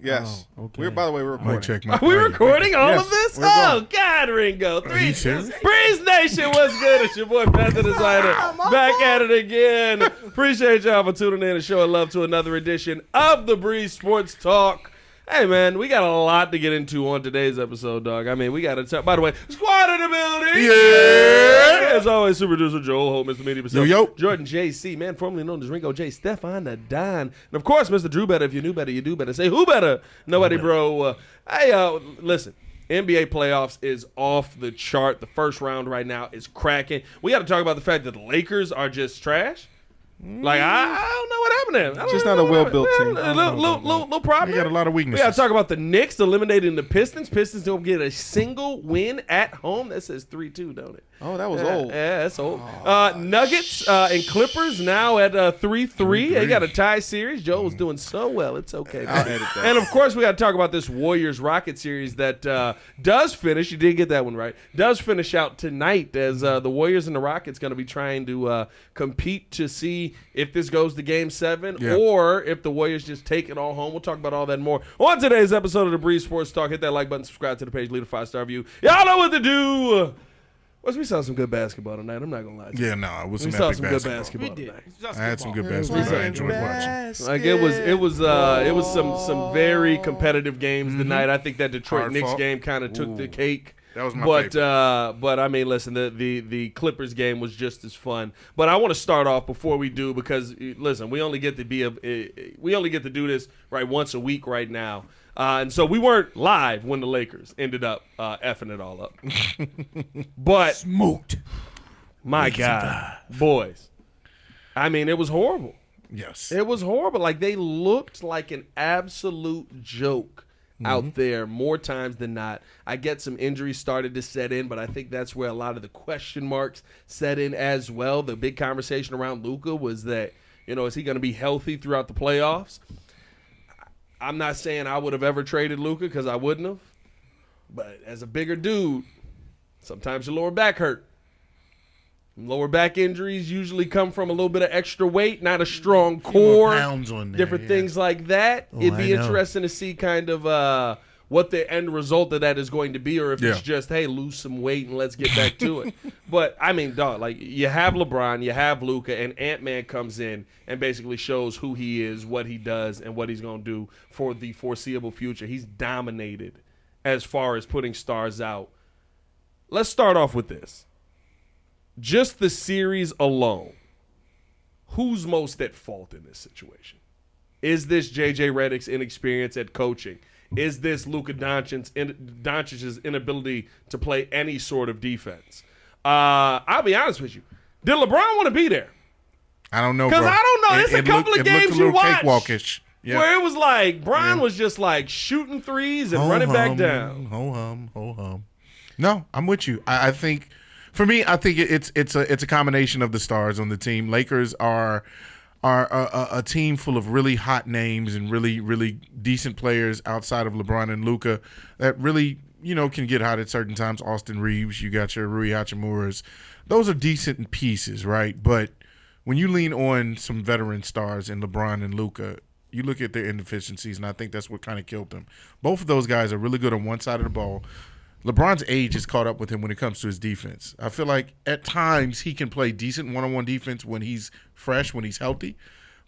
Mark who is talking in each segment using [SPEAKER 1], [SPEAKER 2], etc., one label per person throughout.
[SPEAKER 1] Yes.
[SPEAKER 2] Oh, okay.
[SPEAKER 1] By the way, we're recording.
[SPEAKER 3] Check my
[SPEAKER 4] Are we recording all
[SPEAKER 1] Yes,
[SPEAKER 4] of this?
[SPEAKER 1] we're going.
[SPEAKER 4] Oh, God, Ringo.
[SPEAKER 3] you serious?
[SPEAKER 4] Breeze Nation, what's good? It's your boy, Panther Designer, back at it again. Appreciate y'all for tuning in and showing love to another edition of the Breeze Sports Talk. Hey, man, we got a lot to get into on today's episode, dog. I mean, we got to talk. By the way, squad in the building.
[SPEAKER 3] Yeah.
[SPEAKER 4] As always, super producer Joel Holt, Mr. Media Himself,
[SPEAKER 3] Yo.
[SPEAKER 4] Jordan J.C., man, formerly known as Ringo J. Stefan the Don. And, of course, Mr. Drew Better. If you knew better, you do better. Say who better? Nobody, bro. Listen. NBA playoffs is off the chart. The first round right now is cracking. We got to talk about the fact that the Lakers are just trash. Like, I don't know what happened there.
[SPEAKER 1] Just not a well-built team.
[SPEAKER 4] Little problem.
[SPEAKER 3] They got a lot of
[SPEAKER 4] We
[SPEAKER 3] weaknesses.
[SPEAKER 4] got to talk about the Knicks eliminating the Pistons. Pistons don't get a single win at home. That says 3-2, don't it?
[SPEAKER 1] Oh, that was old.
[SPEAKER 4] Yeah, that's old. Nuggets and Clippers now at 3-3. They got a tie series. Joe was doing so well. It's okay.
[SPEAKER 1] I'll edit that.
[SPEAKER 4] And, of course, we got to talk about this Warriors-Rocket series that does finish. You did get that one right. Does finish out tonight as the Warriors and the Rockets going to be trying to compete to see if this goes to Game 7 or if the Warriors just take it all home. We'll talk about all that and more on today's episode of the Breeze Sports Talk. Hit that like button, subscribe to the page, leave a 5-star review. Y'all know what to do. We saw some good basketball tonight. I'm not going to lie to you.
[SPEAKER 3] Yeah, no, it was
[SPEAKER 4] We
[SPEAKER 3] some
[SPEAKER 4] saw
[SPEAKER 3] epic
[SPEAKER 4] some good
[SPEAKER 3] basketball.
[SPEAKER 4] basketball tonight.
[SPEAKER 3] I had some good basketball. I enjoyed watching.
[SPEAKER 4] Like it was some very competitive games tonight. I think that Detroit
[SPEAKER 3] Hard
[SPEAKER 4] Knicks
[SPEAKER 3] fought.
[SPEAKER 4] game kind of took the cake.
[SPEAKER 3] That was my favorite.
[SPEAKER 4] But I mean, listen, the Clippers game was just as fun. But I want to start off before we do because listen, we only get to do this right once a week right now. And so we weren't live when the Lakers ended up effing it all up. But
[SPEAKER 2] Smoked.
[SPEAKER 4] my God, boys. I mean, it was horrible.
[SPEAKER 3] Yes.
[SPEAKER 4] It was horrible. Like, they looked like an absolute joke out there more times than not. I get some injuries started to set in, but I think that's where a lot of the question marks set in as well. The big conversation around Luka was that, is he going to be healthy throughout the playoffs? I'm not saying I would have ever traded Luka because I wouldn't have. But as a bigger dude, sometimes your lower back hurt. Lower back injuries usually come from a little bit of extra weight, not a strong core,
[SPEAKER 3] pounds on there,
[SPEAKER 4] different things like that. It'd be interesting to see kind of what the end result of that is going to be, or if it's just, hey, lose some weight and let's get back to it. But, I mean, dog, like, you have LeBron, you have Luka, and Ant-Man comes in and basically shows who he is, what he does, and what he's going to do for the foreseeable future. He's dominated as far as putting stars out. Let's start off with this. Just the series alone, who's most at fault in this situation? Is this JJ Redick's inexperience at coaching? Is this Luka Doncic's inability to play any sort of defense? I'll be honest with you. Did LeBron want to be there?
[SPEAKER 3] I don't know,
[SPEAKER 4] Because I don't know. There's a couple of games you watched where it was like Bron was just like shooting threes and running back down.
[SPEAKER 3] Ho hum. No, I'm with you. I think. For me, I think it's a combination of the stars on the team. Lakers are a team full of really hot names and really, really decent players outside of LeBron and Luka that really, can get hot at certain times. Austin Reeves, you got your Rui Hachimuras. Those are decent pieces, right? But when you lean on some veteran stars in LeBron and Luka, you look at their inefficiencies, and I think that's what kind of killed them. Both of those guys are really good on one side of the ball. LeBron's age has caught up with him when it comes to his defense. I feel like at times he can play decent one-on-one defense when he's fresh, when he's healthy.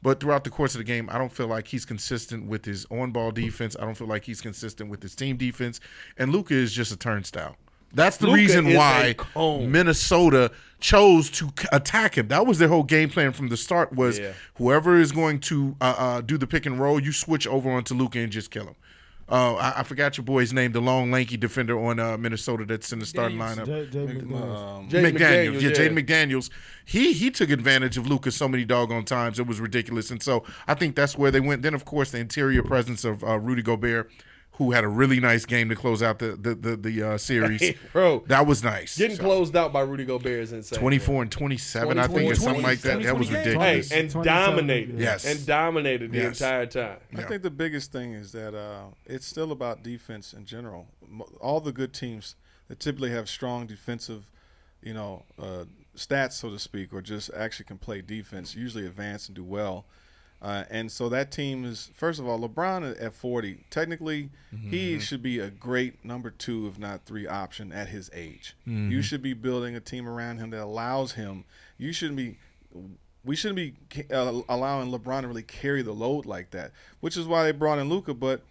[SPEAKER 3] But throughout the course of the game, I don't feel like he's consistent with his on-ball defense. I don't feel like he's consistent with his team defense. And Luka is just a turnstile. That's the reason why Minnesota chose to attack him. That was their whole game plan from the start was whoever is going to do the pick and roll, you switch over onto Luka and just kill him. I forgot your boy's name, the long, lanky defender on Minnesota that's in the starting lineup.
[SPEAKER 2] McDaniels.
[SPEAKER 3] McDaniels. Jaden McDaniels. He took advantage of Luka so many doggone times. It was ridiculous. And so I think that's where they went. Then, of course, the interior presence of Rudy Gobert, who had a really nice game to close out the series.
[SPEAKER 4] Hey, bro,
[SPEAKER 3] that was nice.
[SPEAKER 4] Getting closed out by Rudy Gobert is insane.
[SPEAKER 3] 24 and 27, I think, or something like that. That was ridiculous.
[SPEAKER 4] Hey, and dominated.
[SPEAKER 3] Yes.
[SPEAKER 4] And dominated the entire time.
[SPEAKER 1] I think the biggest thing is that it's still about defense in general. All the good teams that typically have strong defensive, stats, so to speak, or just actually can play defense, usually advance and do well. And so that team is, first of all, LeBron at 40. Technically, he should be a great number 2, if not 3 option at his age. You should be building a team around him that allows him. We shouldn't be allowing LeBron to really carry the load like that, which is why they brought in Luka. But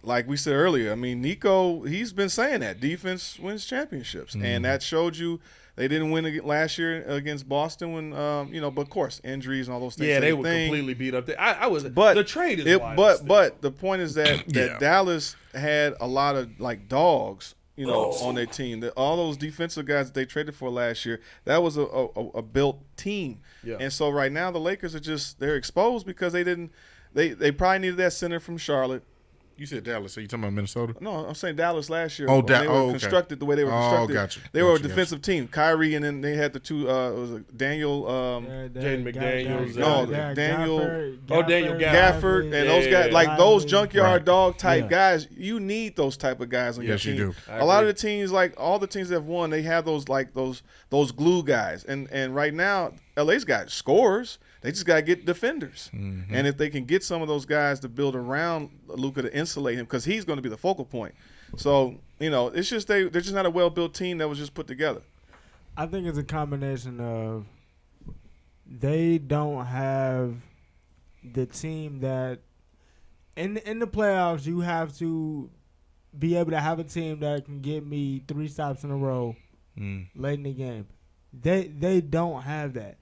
[SPEAKER 1] like we said earlier, I mean, Nico, he's been saying that defense wins championships, and that showed you. They didn't win last year against Boston when, but of course, injuries and all those things.
[SPEAKER 4] Yeah, they were completely beat up. The trade is wild.
[SPEAKER 1] But the point is that Dallas had a lot of like dogs, on their team. All those defensive guys that they traded for last year, that was a built team. Yeah. And so right now the Lakers they're exposed because they probably needed that center from Charlotte.
[SPEAKER 3] You said Dallas, so you talking about Minnesota?
[SPEAKER 1] No, I'm saying Dallas last year.
[SPEAKER 3] They
[SPEAKER 1] were constructed the way they were constructed.
[SPEAKER 3] Gotcha.
[SPEAKER 1] They were a defensive team. Kyrie, and then they had the two. It was Daniel.
[SPEAKER 4] Jaden McDaniels.
[SPEAKER 1] Daniel Gafford, and those guys, those junkyard dog type guys. You need those type of guys on your team.
[SPEAKER 3] You do.
[SPEAKER 1] A lot of the teams, like all the teams that have won, they have those those glue guys. And right now, LA's got scorers. They just got to get defenders. And if they can get some of those guys to build around Luka to insulate him, because he's going to be the focal point. So, it's just they're just not a well-built team that was just put together.
[SPEAKER 2] I think it's a combination of they don't have the team that in the playoffs you have to be able to have a team that can get me 3 stops in a row late in the game. They don't have that.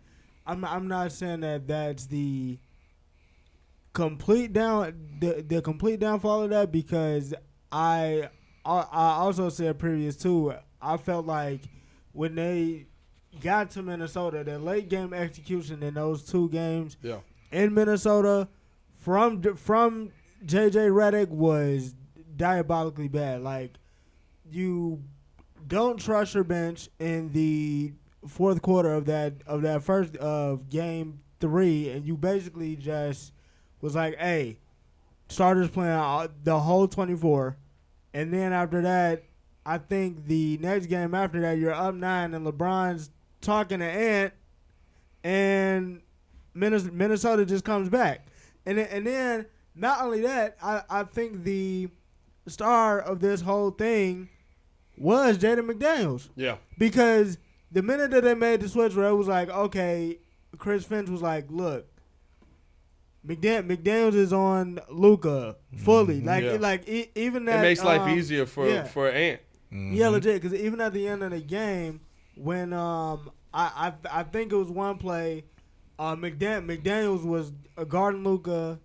[SPEAKER 2] I'm not saying that that's the complete the complete downfall of that, because I also said previous too, I felt like when they got to Minnesota, the late game execution in those 2 games in Minnesota from JJ Redick was diabolically bad. Like, you don't trust your bench in the fourth quarter of that first game 3, and you basically just was like, hey, starters playing the whole 24, and then after that, I think the next game after that, you're up 9 and LeBron's talking to Ant, and Minnesota just comes back, and then not only that, I think the star of this whole thing was Jaden McDaniels.
[SPEAKER 4] Yeah,
[SPEAKER 2] because the minute that they made the switch where it was like, okay, Chris Finch was like, look, McDaniels is on Luka fully. Even that.
[SPEAKER 4] It makes life easier for Ant.
[SPEAKER 2] Yeah, legit. Because even at the end of the game, when I think it was one play, McDaniels was guarding Luka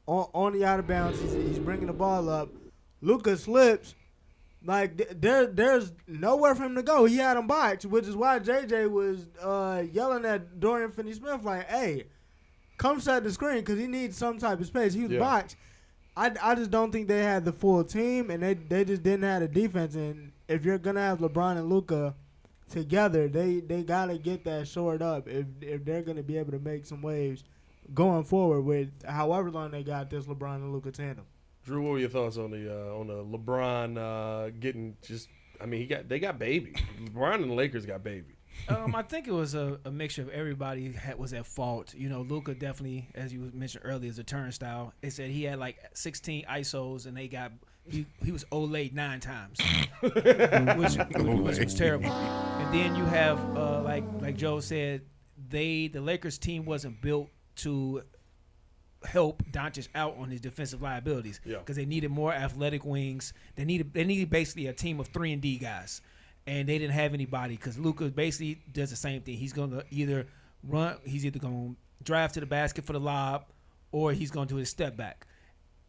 [SPEAKER 2] on the out of bounds. He's bringing the ball up. Luka slips. Like, there's nowhere for him to go. He had him boxed, which is why JJ was yelling at Dorian Finney-Smith like, hey, come set the screen, because he needs some type of space. He was boxed. I just don't think they had the full team, and they just didn't have the defense. And if you're going to have LeBron and Luka together, they got to get that shored up if they're going to be able to make some waves going forward with however long they got this LeBron and Luka tandem.
[SPEAKER 4] Drew, what were your thoughts on the LeBron getting just? I mean, they got baby. LeBron and the Lakers got baby.
[SPEAKER 5] I think it was a mixture of everybody was at fault. Luka definitely, as you mentioned earlier, is a turnstile. They said he had like 16 ISOs, and he was Olay 9 times, which was terrible. And then you have like Joe said, the Lakers team wasn't built to help Doncic out on his defensive liabilities, because they needed more athletic wings. They needed basically a team of 3-and-D guys, and they didn't have anybody, because Luka basically does the same thing. He's going to either going to drive to the basket for the lob, or he's going to do his step back.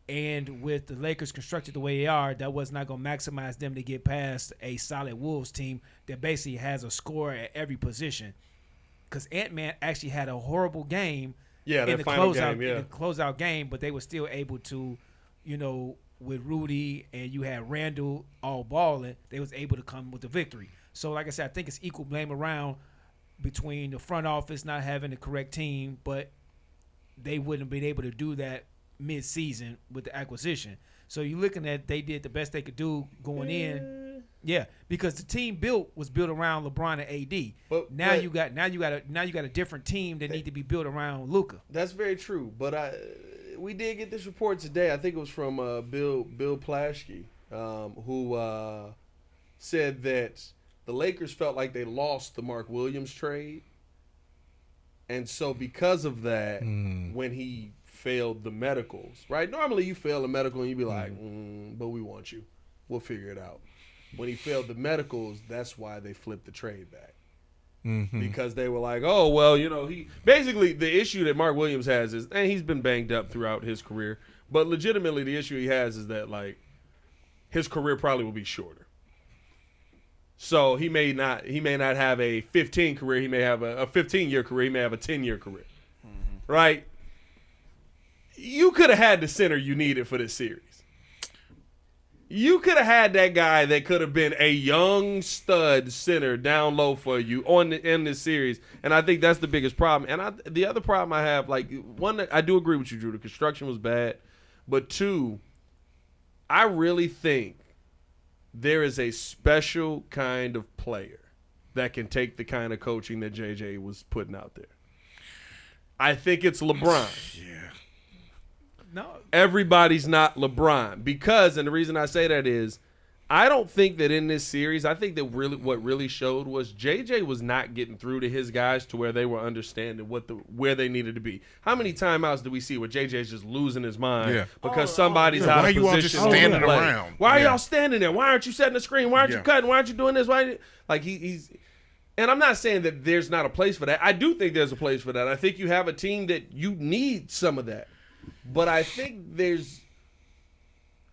[SPEAKER 5] And with the Lakers constructed the way they are, that was not going to maximize them to get past a solid Wolves team that basically has a scorer at every position. Because Ant-Man actually had a horrible game.
[SPEAKER 4] Yeah,
[SPEAKER 5] in the
[SPEAKER 4] closeout
[SPEAKER 5] game, but they were still able to, with Rudy and you had Randall all balling, they was able to come with the victory. So, like I said, I think it's equal blame around between the front office not having the correct team, but they wouldn't have been able to do that mid-season with the acquisition. So you're looking at they did the best they could do going in. Yeah, because the team was built around LeBron and AD.
[SPEAKER 4] But
[SPEAKER 5] now you got a different team that need to be built around Luka.
[SPEAKER 4] That's very true. But we did get this report today. I think it was from Bill Plaschke, who said that the Lakers felt like they lost the Mark Williams trade, and so because of that, when he failed the medicals, right? Normally you fail a medical and you be like, but we want you. We'll figure it out. When he failed the medicals, that's why they flipped the trade back. Because they were like, oh, well, he basically the issue that Mark Williams has is, and he's been banged up throughout his career, but legitimately the issue he has is that like his career probably will be shorter. So he may not have a 15 career. He may have a 15-year career. He may have a 10-year career. Right? You could have had the center you needed for this series. You could have had that guy that could have been a young stud center down low for you in this series, and I think that's the biggest problem. And the other problem I have, like, one, I do agree with you, Drew. The construction was bad, but two, I really think there is a special kind of player that can take the kind of coaching that JJ was putting out there. I think it's LeBron.
[SPEAKER 3] Yeah.
[SPEAKER 5] No,
[SPEAKER 4] everybody's not LeBron because, and the reason I say that is, I don't think that in this series, I think that what really showed was JJ was not getting through to his guys to where they were understanding where they needed to be. How many timeouts do we see where JJ's just losing his mind because somebody's out of position?
[SPEAKER 3] Why are you all just standing around?
[SPEAKER 4] Why are y'all standing there? Why aren't you setting the screen? Why aren't you cutting? Why aren't you doing this? He's. And I'm not saying that there's not a place for that. I do think there's a place for that. I think you have a team that you need some of that. But I think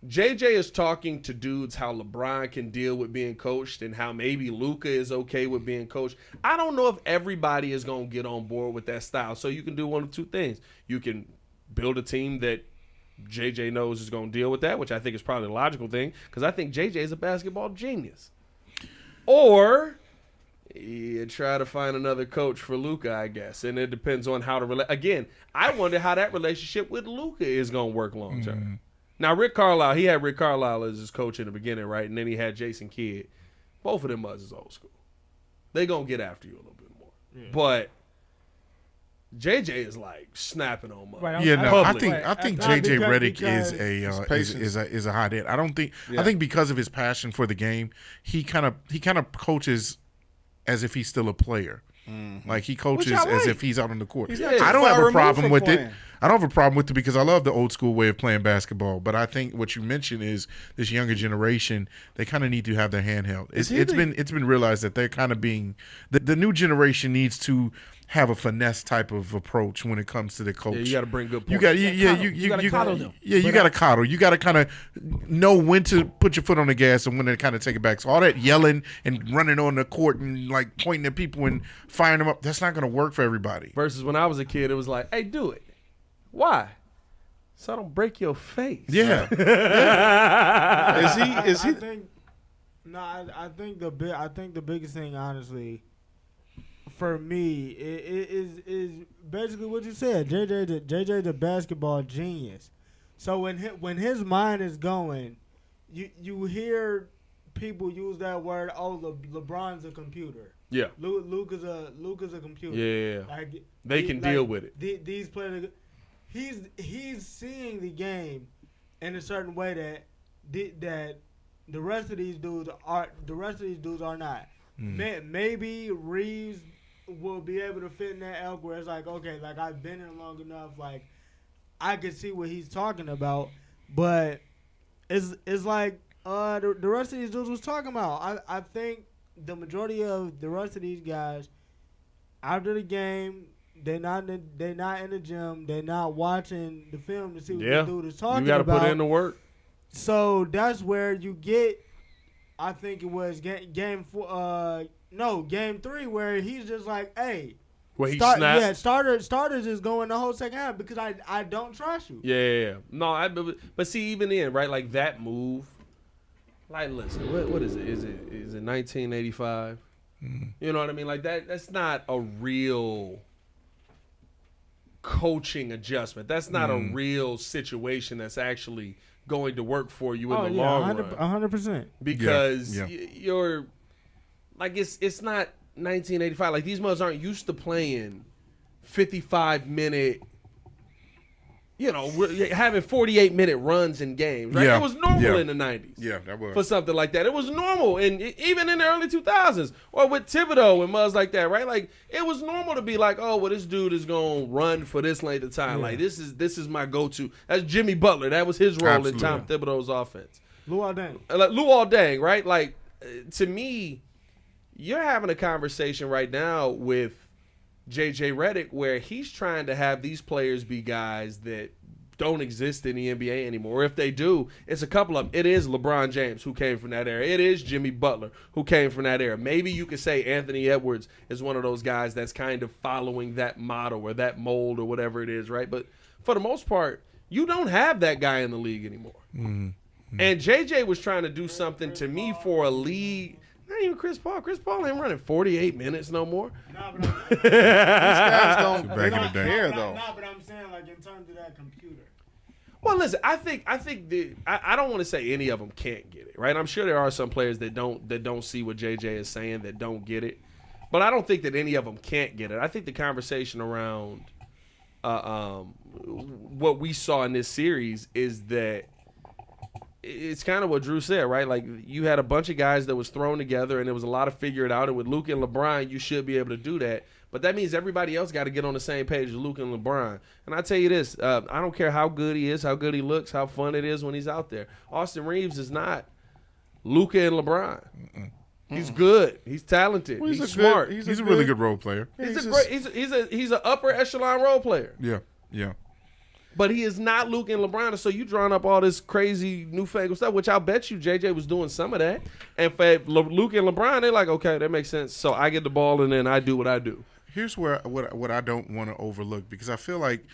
[SPEAKER 4] JJ is talking to dudes how LeBron can deal with being coached and how maybe Luka is okay with being coached. I don't know if everybody is going to get on board with that style. So you can do one of two things. You can build a team that JJ knows is going to deal with that, which I think is probably the logical thing because I think JJ is a basketball genius. Or you try to find another coach for Luka, I guess, and it depends on how to again, I wonder how that relationship with Luka is going to work long term. Now, he had Rick Carlisle as his coach in the beginning, right? And then he had Jason Kidd. Both of them was old school. They going to get after you a little bit more. Yeah. But JJ is like snapping on mother.
[SPEAKER 3] Right, I think JJ Redick is a hot hit. I don't think I think because of his passion for the game, he kind of coaches as if he's still a player. Like he coaches as if he's out on the court. I don't have a problem with it. I don't have a problem with it because I love the old school way of playing basketball. But I think what you mentioned is this younger generation, they kind of need to have their hand held. It's been realized that they're kind of being the new generation needs to have a finesse type of approach when it comes to the coach.
[SPEAKER 4] Yeah, you got to bring good points.
[SPEAKER 3] You got to coddle them. Yeah, you got to coddle. You got to kind of know when to put your foot on the gas and when to kind of take it back. So all that yelling and running on the court and like pointing at people and firing them up, that's not going to work for everybody.
[SPEAKER 4] Versus when I was a kid, it was like, hey, do it. Why? So I don't break your face.
[SPEAKER 3] Yeah.
[SPEAKER 2] Is he? I think the biggest thing, honestly, for me, is basically what you said. JJ the basketball genius. So when his mind is going, you hear people use that word. Oh, LeBron's a computer.
[SPEAKER 4] Yeah.
[SPEAKER 2] Luka's a computer.
[SPEAKER 4] Yeah.
[SPEAKER 2] Like,
[SPEAKER 4] they can deal with it.
[SPEAKER 2] These players, he's seeing the game in a certain way that the rest of these dudes are not. Maybe Reeves will be able to fit in that elk where it's like, okay, like I've been in long enough, like I can see what he's talking about, but it's like the rest of these dudes was talking about. I think the majority of the rest of these guys after the game, they're not in the gym, they're not watching the film to see what the dude is talking about.
[SPEAKER 4] You got to put in the work.
[SPEAKER 2] So that's where you get. I think it was game 3 where he's just like, hey.
[SPEAKER 4] Where he snapped?
[SPEAKER 2] Yeah, starters is going the whole second half because I don't trust you.
[SPEAKER 4] Yeah. No, but see, even then, right, like that move, like, listen, what is it? Is it 1985? You know what I mean? Like that's not a real coaching adjustment. That's not a real situation that's actually going to work for you in the long run.
[SPEAKER 2] 100%.
[SPEAKER 4] Because you're like it's not 1985. Like these mothers aren't used to playing 55-minute. Having 48-minute runs in games, right? It was normal in the 90s.
[SPEAKER 3] Yeah, that was.
[SPEAKER 4] For something like that. It was normal. And even in the early 2000s, or with Thibodeau and mugs like that, right? Like, it was normal to be like, oh, well, this dude is going to run for this length of time. Yeah. Like, this is my go-to. That's Jimmy Butler. That was his role in Tom Thibodeau's offense.
[SPEAKER 2] Luol Deng.
[SPEAKER 4] Luol Deng, right? Like, to me, you're having a conversation right now with JJ Redick where he's trying to have these players be guys that don't exist in the NBA anymore. If they do, it's a couple of them. It is LeBron James who came from that era. It is Jimmy Butler who came from that era. Maybe you could say Anthony Edwards is one of those guys that's kind of following that model or that mold or whatever it is, right? But for the most part, you don't have that guy in the league anymore. Mm-hmm. And JJ was trying to do something to me for a league. Not even Chris Paul. Chris Paul ain't running 48 minutes no more.
[SPEAKER 2] Nah, but
[SPEAKER 1] These guys don't care, though.
[SPEAKER 2] Nah, but I'm saying, like, in terms of that computer.
[SPEAKER 4] Well, listen, I think I don't want to say any of them can't get it, right? I'm sure there are some players that don't see what JJ is saying, that don't get it. But I don't think that any of them can't get it. I think the conversation around what we saw in this series is that it's kind of what Drew said, right? Like, you had a bunch of guys that was thrown together, and there was a lot of figure it out. And with Luka and LeBron, you should be able to do that. But that means everybody else got to get on the same page as Luka and LeBron. And I tell you this, I don't care how good he is, how good he looks, how fun it is when he's out there. Austin Reeves is not Luka and LeBron. He's good. He's talented.
[SPEAKER 1] Well,
[SPEAKER 4] he's smart.
[SPEAKER 3] He's a really good role player.
[SPEAKER 4] He's an upper echelon role player.
[SPEAKER 3] Yeah.
[SPEAKER 4] But he is not Luka and LeBron, so you drawing up all this crazy newfangled stuff, which I'll bet you JJ was doing some of that. And for Luka and LeBron, they're like, okay, that makes sense. So I get the ball and then I do what I do.
[SPEAKER 3] Here's what I don't want to overlook, because I feel like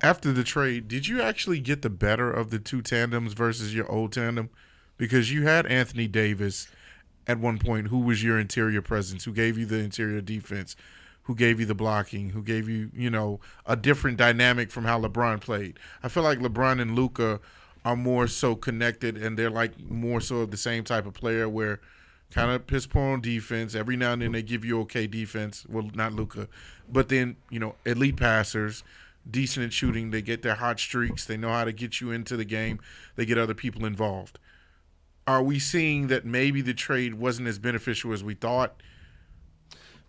[SPEAKER 3] after the trade, did you actually get the better of the two tandems versus your old tandem? Because you had Anthony Davis at one point, who was your interior presence, who gave you the interior defense, who gave you the blocking, who gave you, a different dynamic from how LeBron played. I feel like LeBron and Luka are more so connected, and they're like more so of the same type of player where kind of piss poor on defense. Every now and then they give you okay defense. Well, not Luka, but then, elite passers, decent at shooting. They get their hot streaks. They know how to get you into the game. They get other people involved. Are we seeing that maybe the trade wasn't as beneficial as we thought?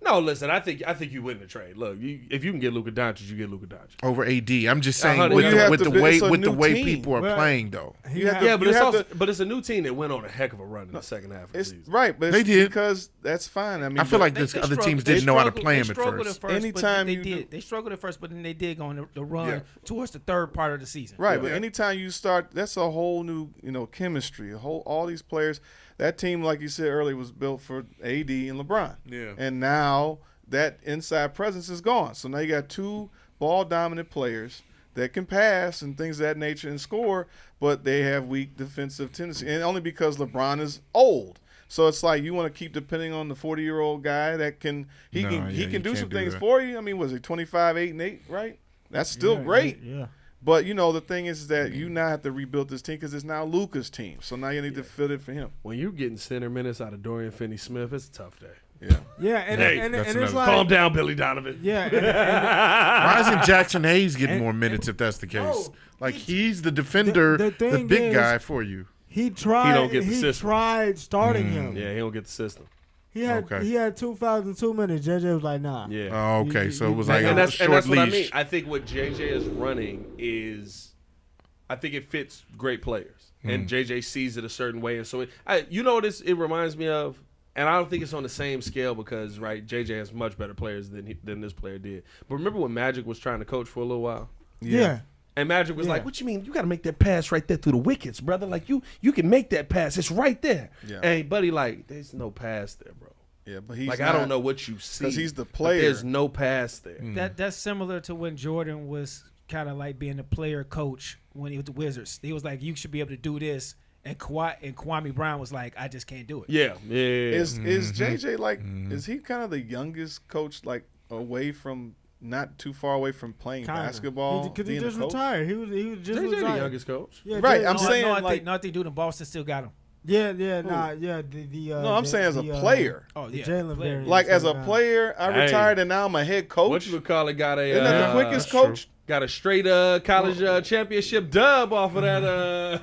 [SPEAKER 4] No, listen. I think you win the trade. Look, if you can get Luka Doncic, you get Luka Doncic
[SPEAKER 3] over AD. I'm just saying with the way people are playing, though.
[SPEAKER 4] But it's a new team that went on a heck of a run in the second half of the season.
[SPEAKER 1] Right, but
[SPEAKER 3] they did,
[SPEAKER 1] because that's fine. I mean,
[SPEAKER 3] I feel like other teams didn't know how to play him at first.
[SPEAKER 5] Anytime they struggled at first, but then they did go on the run towards the third part of the season.
[SPEAKER 1] Right, but anytime you start, that's a whole new chemistry. All these players. That team, like you said earlier, was built for AD and LeBron.
[SPEAKER 3] Yeah.
[SPEAKER 1] And now that inside presence is gone. So now you got two ball-dominant players that can pass and things of that nature and score, but they have weak defensive tendency. And only because LeBron is old. So it's like you want to keep depending on the 40-year-old guy that can do some things for you. I mean, was he 25, 8, and 8, right? That's still great.
[SPEAKER 2] Yeah.
[SPEAKER 1] But, the thing is that you now have to rebuild this team because it's now Luka's team. So now you need to fill it for him.
[SPEAKER 4] When you're getting center minutes out of Dorian Finney-Smith, it's a tough day.
[SPEAKER 1] Yeah.
[SPEAKER 2] Yeah, and it's like,
[SPEAKER 4] calm down, Billy Donovan.
[SPEAKER 2] Yeah.
[SPEAKER 3] Why isn't Jackson Hayes getting more minutes if that's the case? He's the defender, the big guy for you.
[SPEAKER 2] He tried.
[SPEAKER 4] He don't get the system.
[SPEAKER 2] Tried starting him.
[SPEAKER 4] Yeah, he don't get the system.
[SPEAKER 2] He had 2 fouls in 2 minutes. JJ was like, nah.
[SPEAKER 4] Yeah.
[SPEAKER 3] Oh, okay. So it was like
[SPEAKER 4] and
[SPEAKER 3] a
[SPEAKER 4] that's
[SPEAKER 3] short
[SPEAKER 4] what
[SPEAKER 3] leash.
[SPEAKER 4] I mean. I think what JJ is running is, I think it fits great players, and JJ sees it a certain way, and so it reminds me of, and I don't think it's on the same scale because JJ has much better players than this player did. But remember when Magic was trying to coach for a little while?
[SPEAKER 2] Yeah.
[SPEAKER 4] And Magic was like, what you mean? You got to make that pass right there through the wickets, brother. Like, you can make that pass. It's right there. Yeah. And Buddy, there's no pass there, bro.
[SPEAKER 1] Yeah, but he's
[SPEAKER 4] I don't know what you see.
[SPEAKER 1] Because he's the player.
[SPEAKER 4] There's no pass there.
[SPEAKER 5] That's similar to when Jordan was kind of like being the player coach when he was the Wizards. He was like, you should be able to do this. And Kwame Brown was like, I just can't do it.
[SPEAKER 4] Yeah.
[SPEAKER 1] Is JJ is he kind of the youngest coach away from not too far away from playing
[SPEAKER 2] Kinda.
[SPEAKER 1] basketball.
[SPEAKER 2] Because he
[SPEAKER 1] being a
[SPEAKER 2] just
[SPEAKER 1] coach?
[SPEAKER 2] retired. He was just
[SPEAKER 4] JJ the
[SPEAKER 2] retired.
[SPEAKER 4] youngest coach.
[SPEAKER 2] Yeah,
[SPEAKER 1] Right,
[SPEAKER 2] JJ
[SPEAKER 1] I'm saying,
[SPEAKER 5] I
[SPEAKER 1] like-
[SPEAKER 5] think dude in Boston still got him.
[SPEAKER 2] Yeah.
[SPEAKER 1] No, I'm saying as a player.
[SPEAKER 5] Oh
[SPEAKER 2] The
[SPEAKER 5] yeah,
[SPEAKER 2] Jalen
[SPEAKER 5] player.
[SPEAKER 2] variant.
[SPEAKER 1] Like as a
[SPEAKER 2] Guy.
[SPEAKER 1] player, I
[SPEAKER 4] Hey.
[SPEAKER 1] retired and now I'm a head coach.
[SPEAKER 4] What you would call it? Got a
[SPEAKER 1] Isn't that the quickest coach?
[SPEAKER 4] Got a straight college championship dub off of that.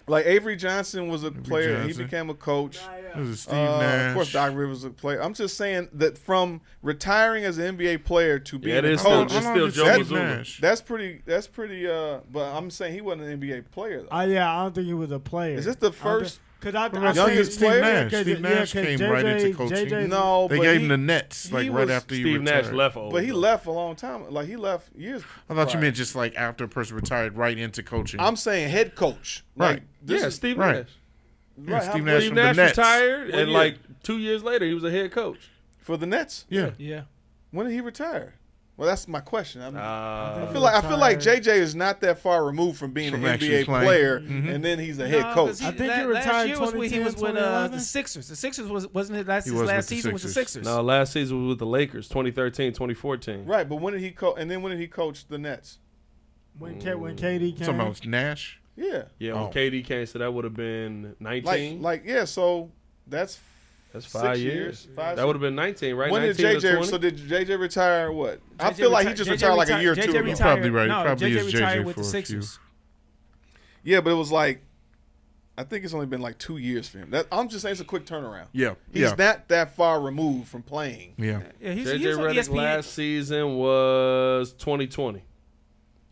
[SPEAKER 1] Like Avery Johnson was a player.
[SPEAKER 3] Johnson.
[SPEAKER 1] He became a coach.
[SPEAKER 3] This is Steve Nash.
[SPEAKER 1] Of course, Doc Rivers was a player. I'm just saying that from retiring as an NBA player to being
[SPEAKER 4] it
[SPEAKER 1] a
[SPEAKER 4] is still,
[SPEAKER 1] coach,
[SPEAKER 4] it's
[SPEAKER 3] How
[SPEAKER 4] still
[SPEAKER 3] long
[SPEAKER 4] Joe
[SPEAKER 3] did
[SPEAKER 1] Steve
[SPEAKER 3] Steve
[SPEAKER 4] Mazzulla.
[SPEAKER 3] Nash?
[SPEAKER 1] that's pretty. But I'm saying he wasn't an NBA player though.
[SPEAKER 2] I don't think he was a player.
[SPEAKER 1] Is this the first?
[SPEAKER 2] Because I
[SPEAKER 3] What about
[SPEAKER 1] youngest
[SPEAKER 3] Steve
[SPEAKER 1] player?
[SPEAKER 3] Nash?
[SPEAKER 2] Yeah,
[SPEAKER 3] Steve Nash came right into coaching.
[SPEAKER 1] No,
[SPEAKER 3] They
[SPEAKER 1] but
[SPEAKER 3] gave
[SPEAKER 1] he,
[SPEAKER 3] him the Nets like
[SPEAKER 1] he
[SPEAKER 3] right
[SPEAKER 1] was-
[SPEAKER 3] after he
[SPEAKER 4] Steve
[SPEAKER 3] retired.
[SPEAKER 4] Nash left over.
[SPEAKER 1] But he left a long time. Like he left years.
[SPEAKER 3] I thought you
[SPEAKER 1] prior.
[SPEAKER 3] meant just like after a person retired right into coaching.
[SPEAKER 1] I'm saying head coach.
[SPEAKER 3] Right.
[SPEAKER 1] Like, this
[SPEAKER 4] Yeah,
[SPEAKER 1] is-
[SPEAKER 4] Steve
[SPEAKER 3] right.
[SPEAKER 4] Nash.
[SPEAKER 3] Yeah, Steve
[SPEAKER 1] how-
[SPEAKER 3] Nash
[SPEAKER 4] Steve
[SPEAKER 3] from the
[SPEAKER 4] Nash
[SPEAKER 3] Nets.
[SPEAKER 4] retired,
[SPEAKER 1] What
[SPEAKER 4] and
[SPEAKER 1] year?
[SPEAKER 4] like 2 years later, he was a head coach.
[SPEAKER 1] for the Nets.
[SPEAKER 3] Yeah.
[SPEAKER 5] Yeah.
[SPEAKER 1] When did he retire? Well, that's my question. I
[SPEAKER 4] Uh,
[SPEAKER 1] feel like JJ is not that far removed from being
[SPEAKER 3] From
[SPEAKER 1] an
[SPEAKER 3] actually
[SPEAKER 1] NBA
[SPEAKER 3] playing.
[SPEAKER 1] player,
[SPEAKER 3] Mhm.
[SPEAKER 1] and then he's a
[SPEAKER 5] No,
[SPEAKER 1] head
[SPEAKER 5] 'cause
[SPEAKER 1] coach.
[SPEAKER 2] I think he
[SPEAKER 5] last
[SPEAKER 2] retired
[SPEAKER 5] year was when he was with
[SPEAKER 2] 2010,
[SPEAKER 5] the Sixers. The Sixers wasn't his last
[SPEAKER 3] He
[SPEAKER 5] his
[SPEAKER 3] was
[SPEAKER 5] last
[SPEAKER 3] with the
[SPEAKER 5] season was the
[SPEAKER 3] Sixers.
[SPEAKER 5] Sixers.
[SPEAKER 4] no, last season was with the Lakers, 2013, 2014.
[SPEAKER 1] Right, but when did he coach? And then when did he coach the Nets?
[SPEAKER 2] when KD came.
[SPEAKER 3] Talking about Nash.
[SPEAKER 1] Yeah,
[SPEAKER 4] Yeah, when
[SPEAKER 3] Oh.
[SPEAKER 4] KD came, so that would have been 19.
[SPEAKER 1] yeah. So that's
[SPEAKER 4] 5
[SPEAKER 1] 6
[SPEAKER 4] years.
[SPEAKER 1] Five.
[SPEAKER 4] That would have been 19, right?
[SPEAKER 1] When did
[SPEAKER 4] 19 to
[SPEAKER 1] JJ?
[SPEAKER 4] 20?
[SPEAKER 1] So did JJ retire? What? I
[SPEAKER 5] JJ
[SPEAKER 1] feel like he
[SPEAKER 5] reti-
[SPEAKER 1] just
[SPEAKER 5] JJ
[SPEAKER 1] retired like a year or
[SPEAKER 5] JJ
[SPEAKER 1] two ago.
[SPEAKER 3] You're probably right.
[SPEAKER 5] No,
[SPEAKER 3] It probably
[SPEAKER 5] JJ
[SPEAKER 3] is
[SPEAKER 5] retired
[SPEAKER 3] JJ
[SPEAKER 5] with
[SPEAKER 3] for
[SPEAKER 5] the
[SPEAKER 3] a few.
[SPEAKER 5] Sixers.
[SPEAKER 1] Yeah, but it was like, I think it's only been like 2 years for him. I'm just saying it's a quick turnaround.
[SPEAKER 3] Yeah.
[SPEAKER 1] He's
[SPEAKER 3] Yeah.
[SPEAKER 1] not that far removed from playing.
[SPEAKER 3] Yeah.
[SPEAKER 5] Yeah, he's
[SPEAKER 4] JJ
[SPEAKER 5] on
[SPEAKER 4] Redick
[SPEAKER 5] ESPN
[SPEAKER 4] last season was 2020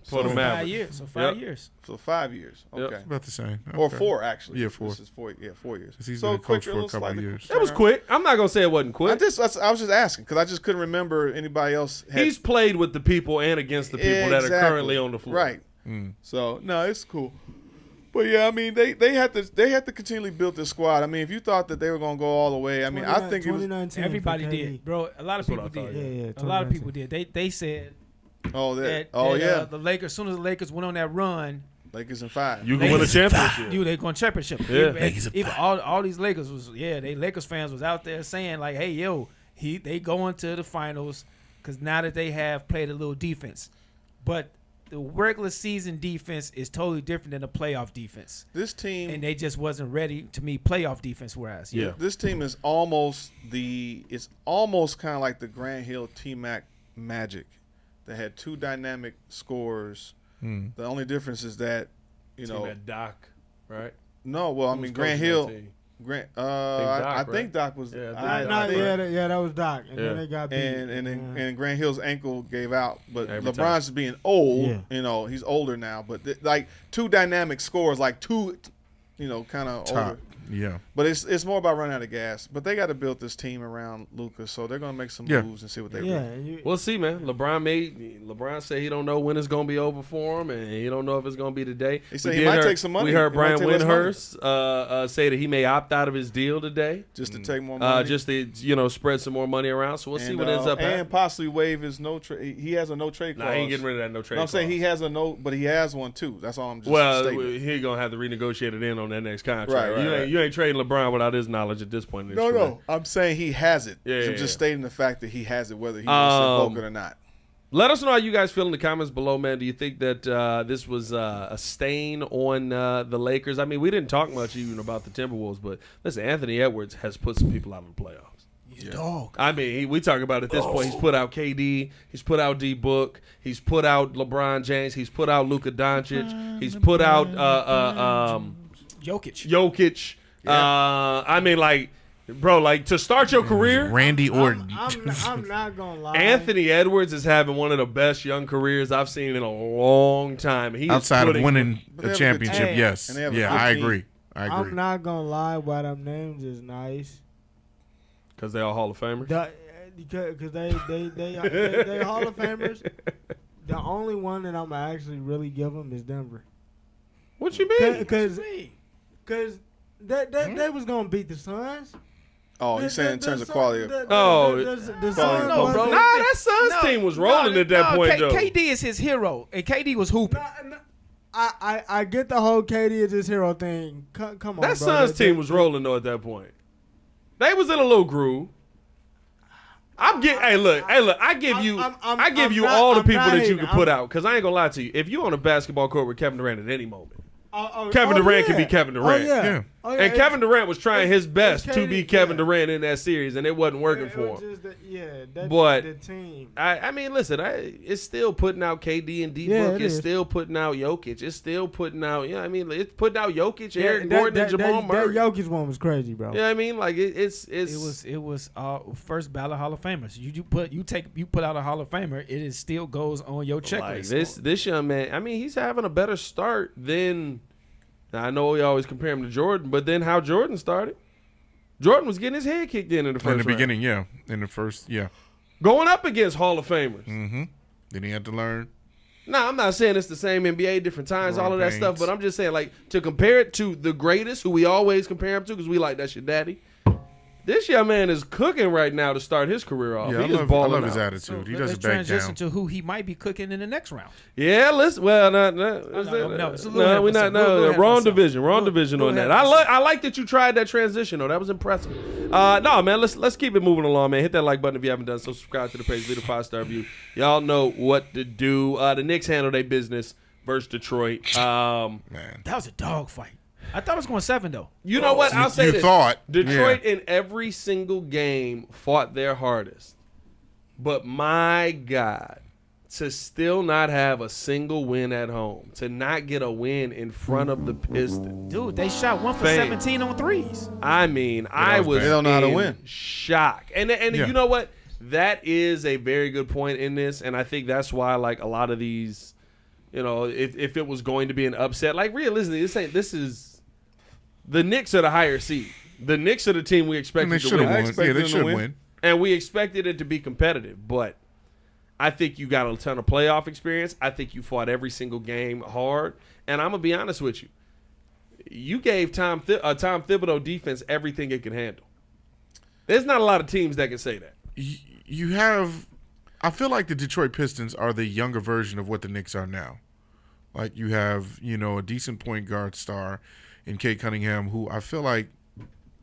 [SPEAKER 4] for the
[SPEAKER 1] So-
[SPEAKER 4] Mavericks.
[SPEAKER 5] 5 years. So 5
[SPEAKER 4] Yep.
[SPEAKER 5] years.
[SPEAKER 1] So 5 years.
[SPEAKER 4] Yep.
[SPEAKER 1] Okay.
[SPEAKER 3] About the same.
[SPEAKER 1] Or
[SPEAKER 3] Okay.
[SPEAKER 1] 4 actually.
[SPEAKER 3] Yeah, 4.
[SPEAKER 1] This is 4. Yeah, 4 years.
[SPEAKER 3] 'Cause he's
[SPEAKER 1] so
[SPEAKER 3] been a coach for a
[SPEAKER 1] little
[SPEAKER 3] couple of
[SPEAKER 1] slightly
[SPEAKER 3] years.
[SPEAKER 4] That was
[SPEAKER 1] turnaround.
[SPEAKER 4] quick. I'm not gonna say it wasn't
[SPEAKER 1] I
[SPEAKER 4] quick.
[SPEAKER 1] was just asking because I just couldn't remember anybody else.
[SPEAKER 4] He's played with the people and against the people that are
[SPEAKER 1] Exactly.
[SPEAKER 4] currently on the floor.
[SPEAKER 1] Right.
[SPEAKER 3] Mm.
[SPEAKER 1] So no, it's cool. But yeah, I mean they had to continually build this squad. I mean, if you thought that they were gonna go all the way, I mean, I think it was.
[SPEAKER 2] 2019
[SPEAKER 5] Everybody
[SPEAKER 2] for KD.
[SPEAKER 5] did, bro. A lot of
[SPEAKER 4] That's what
[SPEAKER 5] people
[SPEAKER 4] I
[SPEAKER 5] did.
[SPEAKER 4] thought,
[SPEAKER 2] Yeah,
[SPEAKER 5] A lot of
[SPEAKER 2] 2019.
[SPEAKER 5] people did. They said
[SPEAKER 1] Oh,
[SPEAKER 5] that,
[SPEAKER 1] yeah.
[SPEAKER 5] the Lakers. As soon as the Lakers went on that run,
[SPEAKER 1] Lakers in 5.
[SPEAKER 4] You can win a championship.
[SPEAKER 5] they going championship.
[SPEAKER 4] Yeah.
[SPEAKER 5] Even all these Lakers they Lakers fans was out there saying like, hey yo, they going to the finals because now that they have played a little defense, but the regular season defense is totally different than the playoff defense,
[SPEAKER 1] This team,
[SPEAKER 5] and they just wasn't ready to meet playoff defense. Whereas
[SPEAKER 4] Yeah.
[SPEAKER 1] this team is almost kind of like the Grant Hill T-Mac Magic. They had 2 dynamic scorers.
[SPEAKER 3] Mm.
[SPEAKER 1] The only difference is that, you
[SPEAKER 4] Team
[SPEAKER 1] know,
[SPEAKER 4] at Doc, right?
[SPEAKER 1] no. Well, I
[SPEAKER 4] Who
[SPEAKER 1] mean,
[SPEAKER 4] was
[SPEAKER 1] Grant
[SPEAKER 4] coaching that
[SPEAKER 1] Hill.
[SPEAKER 4] team?
[SPEAKER 1] Grant.
[SPEAKER 4] Doc,
[SPEAKER 1] I
[SPEAKER 4] right?
[SPEAKER 1] think Doc was.
[SPEAKER 4] Yeah, I think
[SPEAKER 1] I
[SPEAKER 4] Doc,
[SPEAKER 1] think-
[SPEAKER 2] Yeah, that was Doc. And
[SPEAKER 4] Yeah.
[SPEAKER 2] then they got beat.
[SPEAKER 1] and Grant Hill's ankle gave out, but
[SPEAKER 4] Every
[SPEAKER 1] LeBron's being old.
[SPEAKER 2] Yeah.
[SPEAKER 1] You know, he's older now. But like 2 dynamic scores, like 2, kind of
[SPEAKER 3] Top.
[SPEAKER 1] older.
[SPEAKER 3] Yeah.
[SPEAKER 1] But it's more about running out of gas. But they got to build this team around Luka, so they're gonna make some
[SPEAKER 3] Yeah.
[SPEAKER 1] moves and see what they
[SPEAKER 2] yeah,
[SPEAKER 1] do.
[SPEAKER 2] and you,
[SPEAKER 4] We'll see, man. LeBron said he don't know when it's gonna be over for him, and he don't know if it's gonna be today.
[SPEAKER 1] He said
[SPEAKER 4] We
[SPEAKER 1] he
[SPEAKER 4] did
[SPEAKER 1] might
[SPEAKER 4] hear-
[SPEAKER 1] take some money.
[SPEAKER 4] We heard
[SPEAKER 1] He might
[SPEAKER 4] Brian
[SPEAKER 1] take less
[SPEAKER 4] Windhurst say that he may opt out of his deal today,
[SPEAKER 1] Just to take more money.
[SPEAKER 4] just to spread some more money around. So we'll see what ends up
[SPEAKER 1] and
[SPEAKER 4] happening.
[SPEAKER 1] possibly waive his no trade. He has a no trade clause.
[SPEAKER 4] Nah, he ain't getting rid of that no trade.
[SPEAKER 1] No, I'm saying
[SPEAKER 4] clause.
[SPEAKER 1] he has a no, but he has one too. That's all I'm just
[SPEAKER 4] Well,
[SPEAKER 1] stating.
[SPEAKER 4] he gonna have to renegotiate it in on that next contract.
[SPEAKER 1] Right.
[SPEAKER 4] You ain't trading LeBron without his knowledge at this point in his career.
[SPEAKER 1] No. I'm saying he has it.
[SPEAKER 4] Yeah,
[SPEAKER 1] I'm
[SPEAKER 4] yeah,
[SPEAKER 1] just
[SPEAKER 4] yeah.
[SPEAKER 1] stating the fact that he has it, whether he wants to invoke it or not.
[SPEAKER 4] Let us know how you guys feel in the comments below, man. Do you think that this was a stain on the Lakers? I mean, we didn't talk much even about the Timberwolves, but listen, Anthony Edwards has put some people out of the playoffs.
[SPEAKER 5] he's a dog.
[SPEAKER 4] I mean, we talk about at this point, he's put out KD, he's put out D Book, he's put out LeBron James, he's put out Luka Doncic, he's put out
[SPEAKER 5] Jokic.
[SPEAKER 4] I mean, like, bro, like to start your career,
[SPEAKER 3] Randy Orton.
[SPEAKER 2] I'm not gonna lie.
[SPEAKER 4] Anthony Edwards is having one of the best young careers I've seen in a long time. He is
[SPEAKER 3] Outside of
[SPEAKER 4] putting-
[SPEAKER 3] winning
[SPEAKER 1] But they
[SPEAKER 3] a
[SPEAKER 1] have a good
[SPEAKER 3] championship,
[SPEAKER 2] team.
[SPEAKER 3] yes.
[SPEAKER 1] And they have a
[SPEAKER 3] Yeah,
[SPEAKER 1] good
[SPEAKER 3] I
[SPEAKER 1] team.
[SPEAKER 3] agree. I agree.
[SPEAKER 2] I'm not gonna lie. Why them names is nice.
[SPEAKER 4] because they all Hall of Famers.
[SPEAKER 2] Because they Hall of Famers. The only one that I'm actually really give them is Denver.
[SPEAKER 4] What you mean?
[SPEAKER 2] Because they was gonna beat the Suns.
[SPEAKER 1] Oh, he's saying in terms of quality of.
[SPEAKER 2] The
[SPEAKER 1] Quality.
[SPEAKER 2] Suns
[SPEAKER 1] No,
[SPEAKER 4] bro.
[SPEAKER 2] wasn't-
[SPEAKER 4] Nah, that Suns team was rolling at that point, though.
[SPEAKER 5] KD is his hero, and KD was hooping.
[SPEAKER 2] I get the whole KD is his hero thing. Come on,
[SPEAKER 4] That
[SPEAKER 2] bro.
[SPEAKER 4] Suns team was rolling though at that point. They was in a little groove. Hey, look. I give you all the people that you can put out because I ain't gonna lie to you. If you on a basketball court with Kevin Durant at any moment, Kevin Durant can be Kevin Durant. And Kevin Durant was trying his best to be Kevin Durant in that series, and it wasn't working for him. But the team. I mean, listen, it's still putting out KD and D-Book. It's still putting out Jokic. It's still putting out, it's putting out Jokic, Eric Gordon, and Jamal Murray.
[SPEAKER 2] That Jokic one was crazy, bro.
[SPEAKER 4] I mean, like
[SPEAKER 5] it was first ballot Hall of Famers. You put out a Hall of Famer, it still goes on your checklist.
[SPEAKER 4] Like this young man, I mean, he's having a better start than. Now, I know we always compare him to Jordan, but then how Jordan started. Jordan was getting his head kicked in the first round.
[SPEAKER 3] In the beginning, yeah. In the first, yeah.
[SPEAKER 4] Going up against Hall of Famers.
[SPEAKER 3] Mm-hmm. Then he had to learn.
[SPEAKER 4] No, I'm not saying it's the same NBA, different times, all of that stuff, but I'm just saying, like, to compare it to the greatest, who we always compare him to because we like that's your daddy. This young man is cooking right now to start his career off.
[SPEAKER 3] Yeah, I love his attitude.
[SPEAKER 5] So
[SPEAKER 3] he doesn't back down.
[SPEAKER 5] Let's transition to who he might be cooking in the next round.
[SPEAKER 4] Yeah, listen. Well, we're not. Wrong division on that. I like that you tried that transition, though. That was impressive. No, man, let's keep it moving along, man. Hit that like button if you haven't done so. Subscribe to the page, leave a 5-star review. Y'all know what to do. The Knicks handle their business versus Detroit.
[SPEAKER 3] Man,
[SPEAKER 5] that was a dog fight. I thought it was going 7 though.
[SPEAKER 4] You know what? I'll say this.
[SPEAKER 3] Thought
[SPEAKER 4] Detroit in every single game fought their hardest. But my God, to still not have a single win at home, to not get a win in front of the Pistons.
[SPEAKER 5] Dude, they shot 1 for 17 on threes.
[SPEAKER 4] I mean, I was
[SPEAKER 1] they don't know how to win.
[SPEAKER 4] Shock. And you know what? That is a very good point in this, and I think that's why like a lot of these, if it was going to be an upset, like realistically, this is the Knicks are the higher seed. The Knicks are the team we expected to win.
[SPEAKER 3] They should win.
[SPEAKER 4] And we expected it to be competitive, but I think you got a ton of playoff experience. I think you fought every single game hard. And I'm going to be honest with you. You gave Tom Thibodeau defense everything it can handle. There's not a lot of teams that can say that.
[SPEAKER 3] You have – I feel like the Detroit Pistons are the younger version of what the Knicks are now. Like you have, a decent point guard star in Kate Cunningham, who I feel like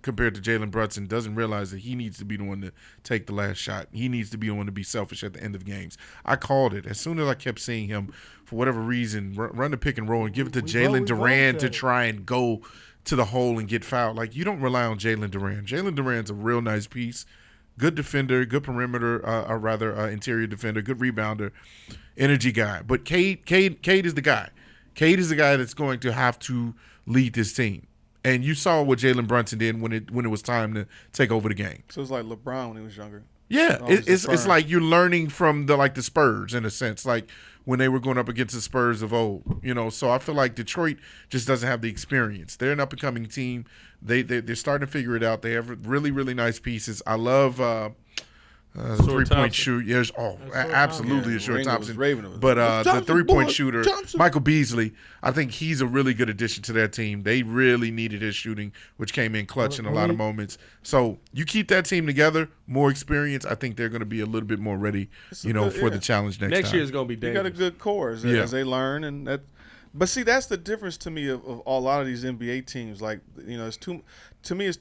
[SPEAKER 3] compared to Jalen Brunson doesn't realize that he needs to be the one to take the last shot. He needs to be the one to be selfish at the end of games. I called it. As soon as I kept seeing him, for whatever reason, run the pick and roll and give it to Jalen Duran to try and go to the hole and get fouled. Like, you don't rely on Jalen Duran. Jalen Duran's a real nice piece. Good defender, good perimeter, interior defender, good rebounder, energy guy. But Cade is the guy. Cade is the guy that's going to have to lead this team. And you saw what Jalen Brunson did when it was time to take over the game.
[SPEAKER 1] So it's like LeBron when he was younger.
[SPEAKER 3] Yeah, it's like you're learning from the Spurs in a sense, like when they were going up against the Spurs of old. So I feel like Detroit just doesn't have the experience. They're an up and coming team. They're starting to figure it out. They have really, really nice pieces. I love the 3-point shoot. Yes, absolutely, Short Thompson. But the 3-point shooter, Michael Beasley, I think he's a really good addition to that team. They really needed his shooting, which came in clutch in a lot of moments. So you keep that team together, more experience. I think they're going to be a little bit more ready, for the challenge next time.
[SPEAKER 4] Next year is going to be dangerous.
[SPEAKER 1] You got a good core as they learn, and that. But see, that's the difference to me of a lot of these NBA teams. Like, it's too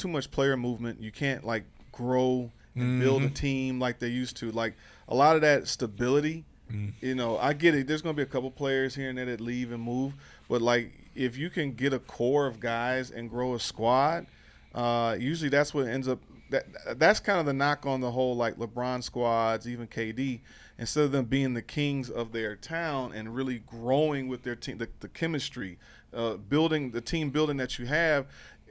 [SPEAKER 1] much player movement. You can't grow and build a team like they used to. Like, a lot of that stability, I get it. There's going to be a couple players here and there that leave and move. But, if you can get a core of guys and grow a squad, usually that's what ends up – that's kind of the knock on the whole, LeBron squads, even KD. Instead of them being the kings of their town and really growing with their team, the chemistry, building the team building that you have.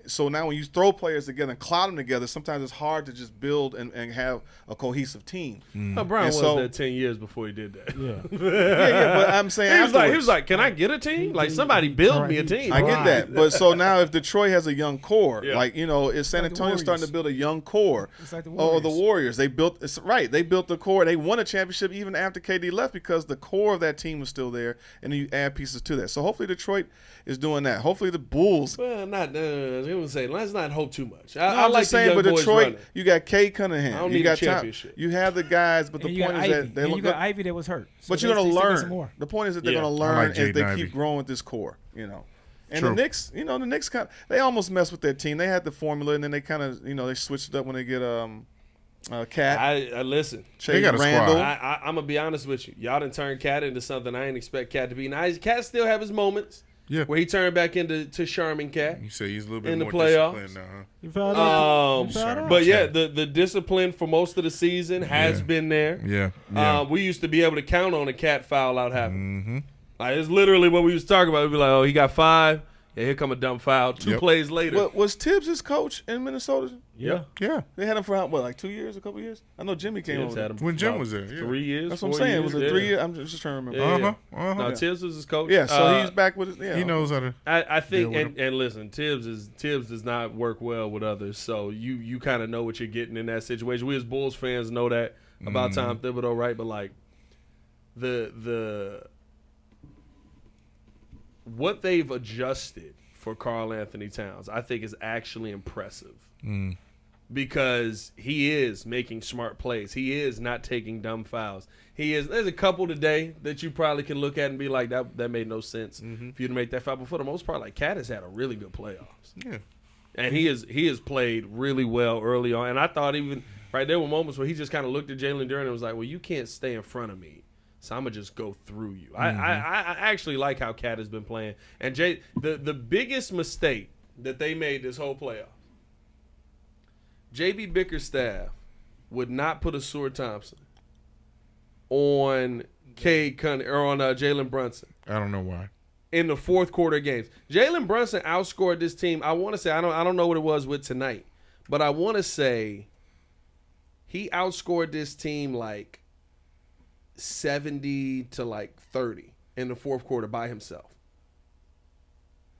[SPEAKER 1] So now when you throw players together and cloud them together, sometimes it's hard to just build and have a cohesive team.
[SPEAKER 4] LeBron was there 10 years before he did that.
[SPEAKER 1] Yeah, but I'm saying
[SPEAKER 4] he was like, can I get a team? Like, somebody build me a team.
[SPEAKER 1] I get that. But so now if Detroit has a young core, is San Antonio starting to build a young core?
[SPEAKER 5] It's like the Warriors.
[SPEAKER 1] Or the Warriors. They built the core. They won a championship even after KD left because the core of that team was still there, and then you add pieces to that. So hopefully Detroit is doing that. Hopefully the Bulls.
[SPEAKER 4] Well, let's not hope too much.
[SPEAKER 1] I'm just saying, but Detroit, you got Kay Cunningham.
[SPEAKER 4] I don't need a championship.
[SPEAKER 1] You have the guys, but the point is that
[SPEAKER 5] you got Ivy that was hurt. So
[SPEAKER 1] but you're going to learn. The point is that they're going to learn if they keep growing with this core, And
[SPEAKER 3] True.
[SPEAKER 1] the Knicks, they almost mess with their team. They had the formula, and then they kind of, they switched it up when they get Cat.
[SPEAKER 4] I listen.
[SPEAKER 3] They got a
[SPEAKER 1] Randall.
[SPEAKER 3] squad.
[SPEAKER 4] I'm gonna be honest with you. Y'all done turned Cat into something I didn't expect Cat to be. Now, Cat still have his moments.
[SPEAKER 3] Yeah.
[SPEAKER 4] Where he turned back into Charmin Cat.
[SPEAKER 3] You say he's a little bit
[SPEAKER 4] in the
[SPEAKER 3] more
[SPEAKER 4] playoffs.
[SPEAKER 3] disciplined now, huh?
[SPEAKER 2] You found out? You found out?
[SPEAKER 4] But yeah, the discipline for most of the season has been there.
[SPEAKER 3] Yeah.
[SPEAKER 4] We used to be able to count on a Cat foul out happening.
[SPEAKER 3] Mm-hmm.
[SPEAKER 4] Like, it's literally what we was talking about. We'd be like, oh, he got 5. Yeah, here come a dumb foul. 2 plays later.
[SPEAKER 1] Was Tibbs his coach in Minnesota?
[SPEAKER 4] Yeah.
[SPEAKER 3] Yeah.
[SPEAKER 1] They had him for like 2 years, a couple years? I know Jimmy came
[SPEAKER 4] Tibbs
[SPEAKER 1] over.
[SPEAKER 4] had him
[SPEAKER 3] When Jim
[SPEAKER 4] for
[SPEAKER 3] was there, yeah.
[SPEAKER 4] 3 years.
[SPEAKER 1] That's what I'm
[SPEAKER 4] 4
[SPEAKER 1] saying.
[SPEAKER 4] years,
[SPEAKER 1] Was it 3 years? I'm just trying to remember.
[SPEAKER 4] Yeah. No, Tibbs was his coach.
[SPEAKER 1] Yeah, so he's back with it.
[SPEAKER 3] He knows how to.
[SPEAKER 4] I think,
[SPEAKER 3] deal with
[SPEAKER 4] and listen, Tibbs does not work well with others, so you kind of know what you're getting in that situation. We as Bulls fans know that about Tom Thibodeau, right? But like the what they've adjusted for Karl Anthony Towns, I think is actually impressive. Because he is making smart plays. He is not taking dumb fouls. There's a couple today that you probably can look at and be like, that made no sense for you to make that foul. But for the most part, like, Cat has had a really good playoffs.
[SPEAKER 3] Yeah.
[SPEAKER 4] And he has played really well early on. And I thought even, right, there were moments where he just kind of looked at Jalen Duren and was like, well, you can't stay in front of me, so I'm going to just go through you. I actually like how Cat has been playing. And the biggest mistake that they made this whole playoff, J.B. Bickerstaff would not put Asur Thompson on Jalen Brunson.
[SPEAKER 3] I don't know why.
[SPEAKER 4] In the fourth quarter games. Jalen Brunson outscored this team. I want to say, I don't know what it was with tonight, but I want to say he outscored this team like 70 to like 30 in the fourth quarter by himself.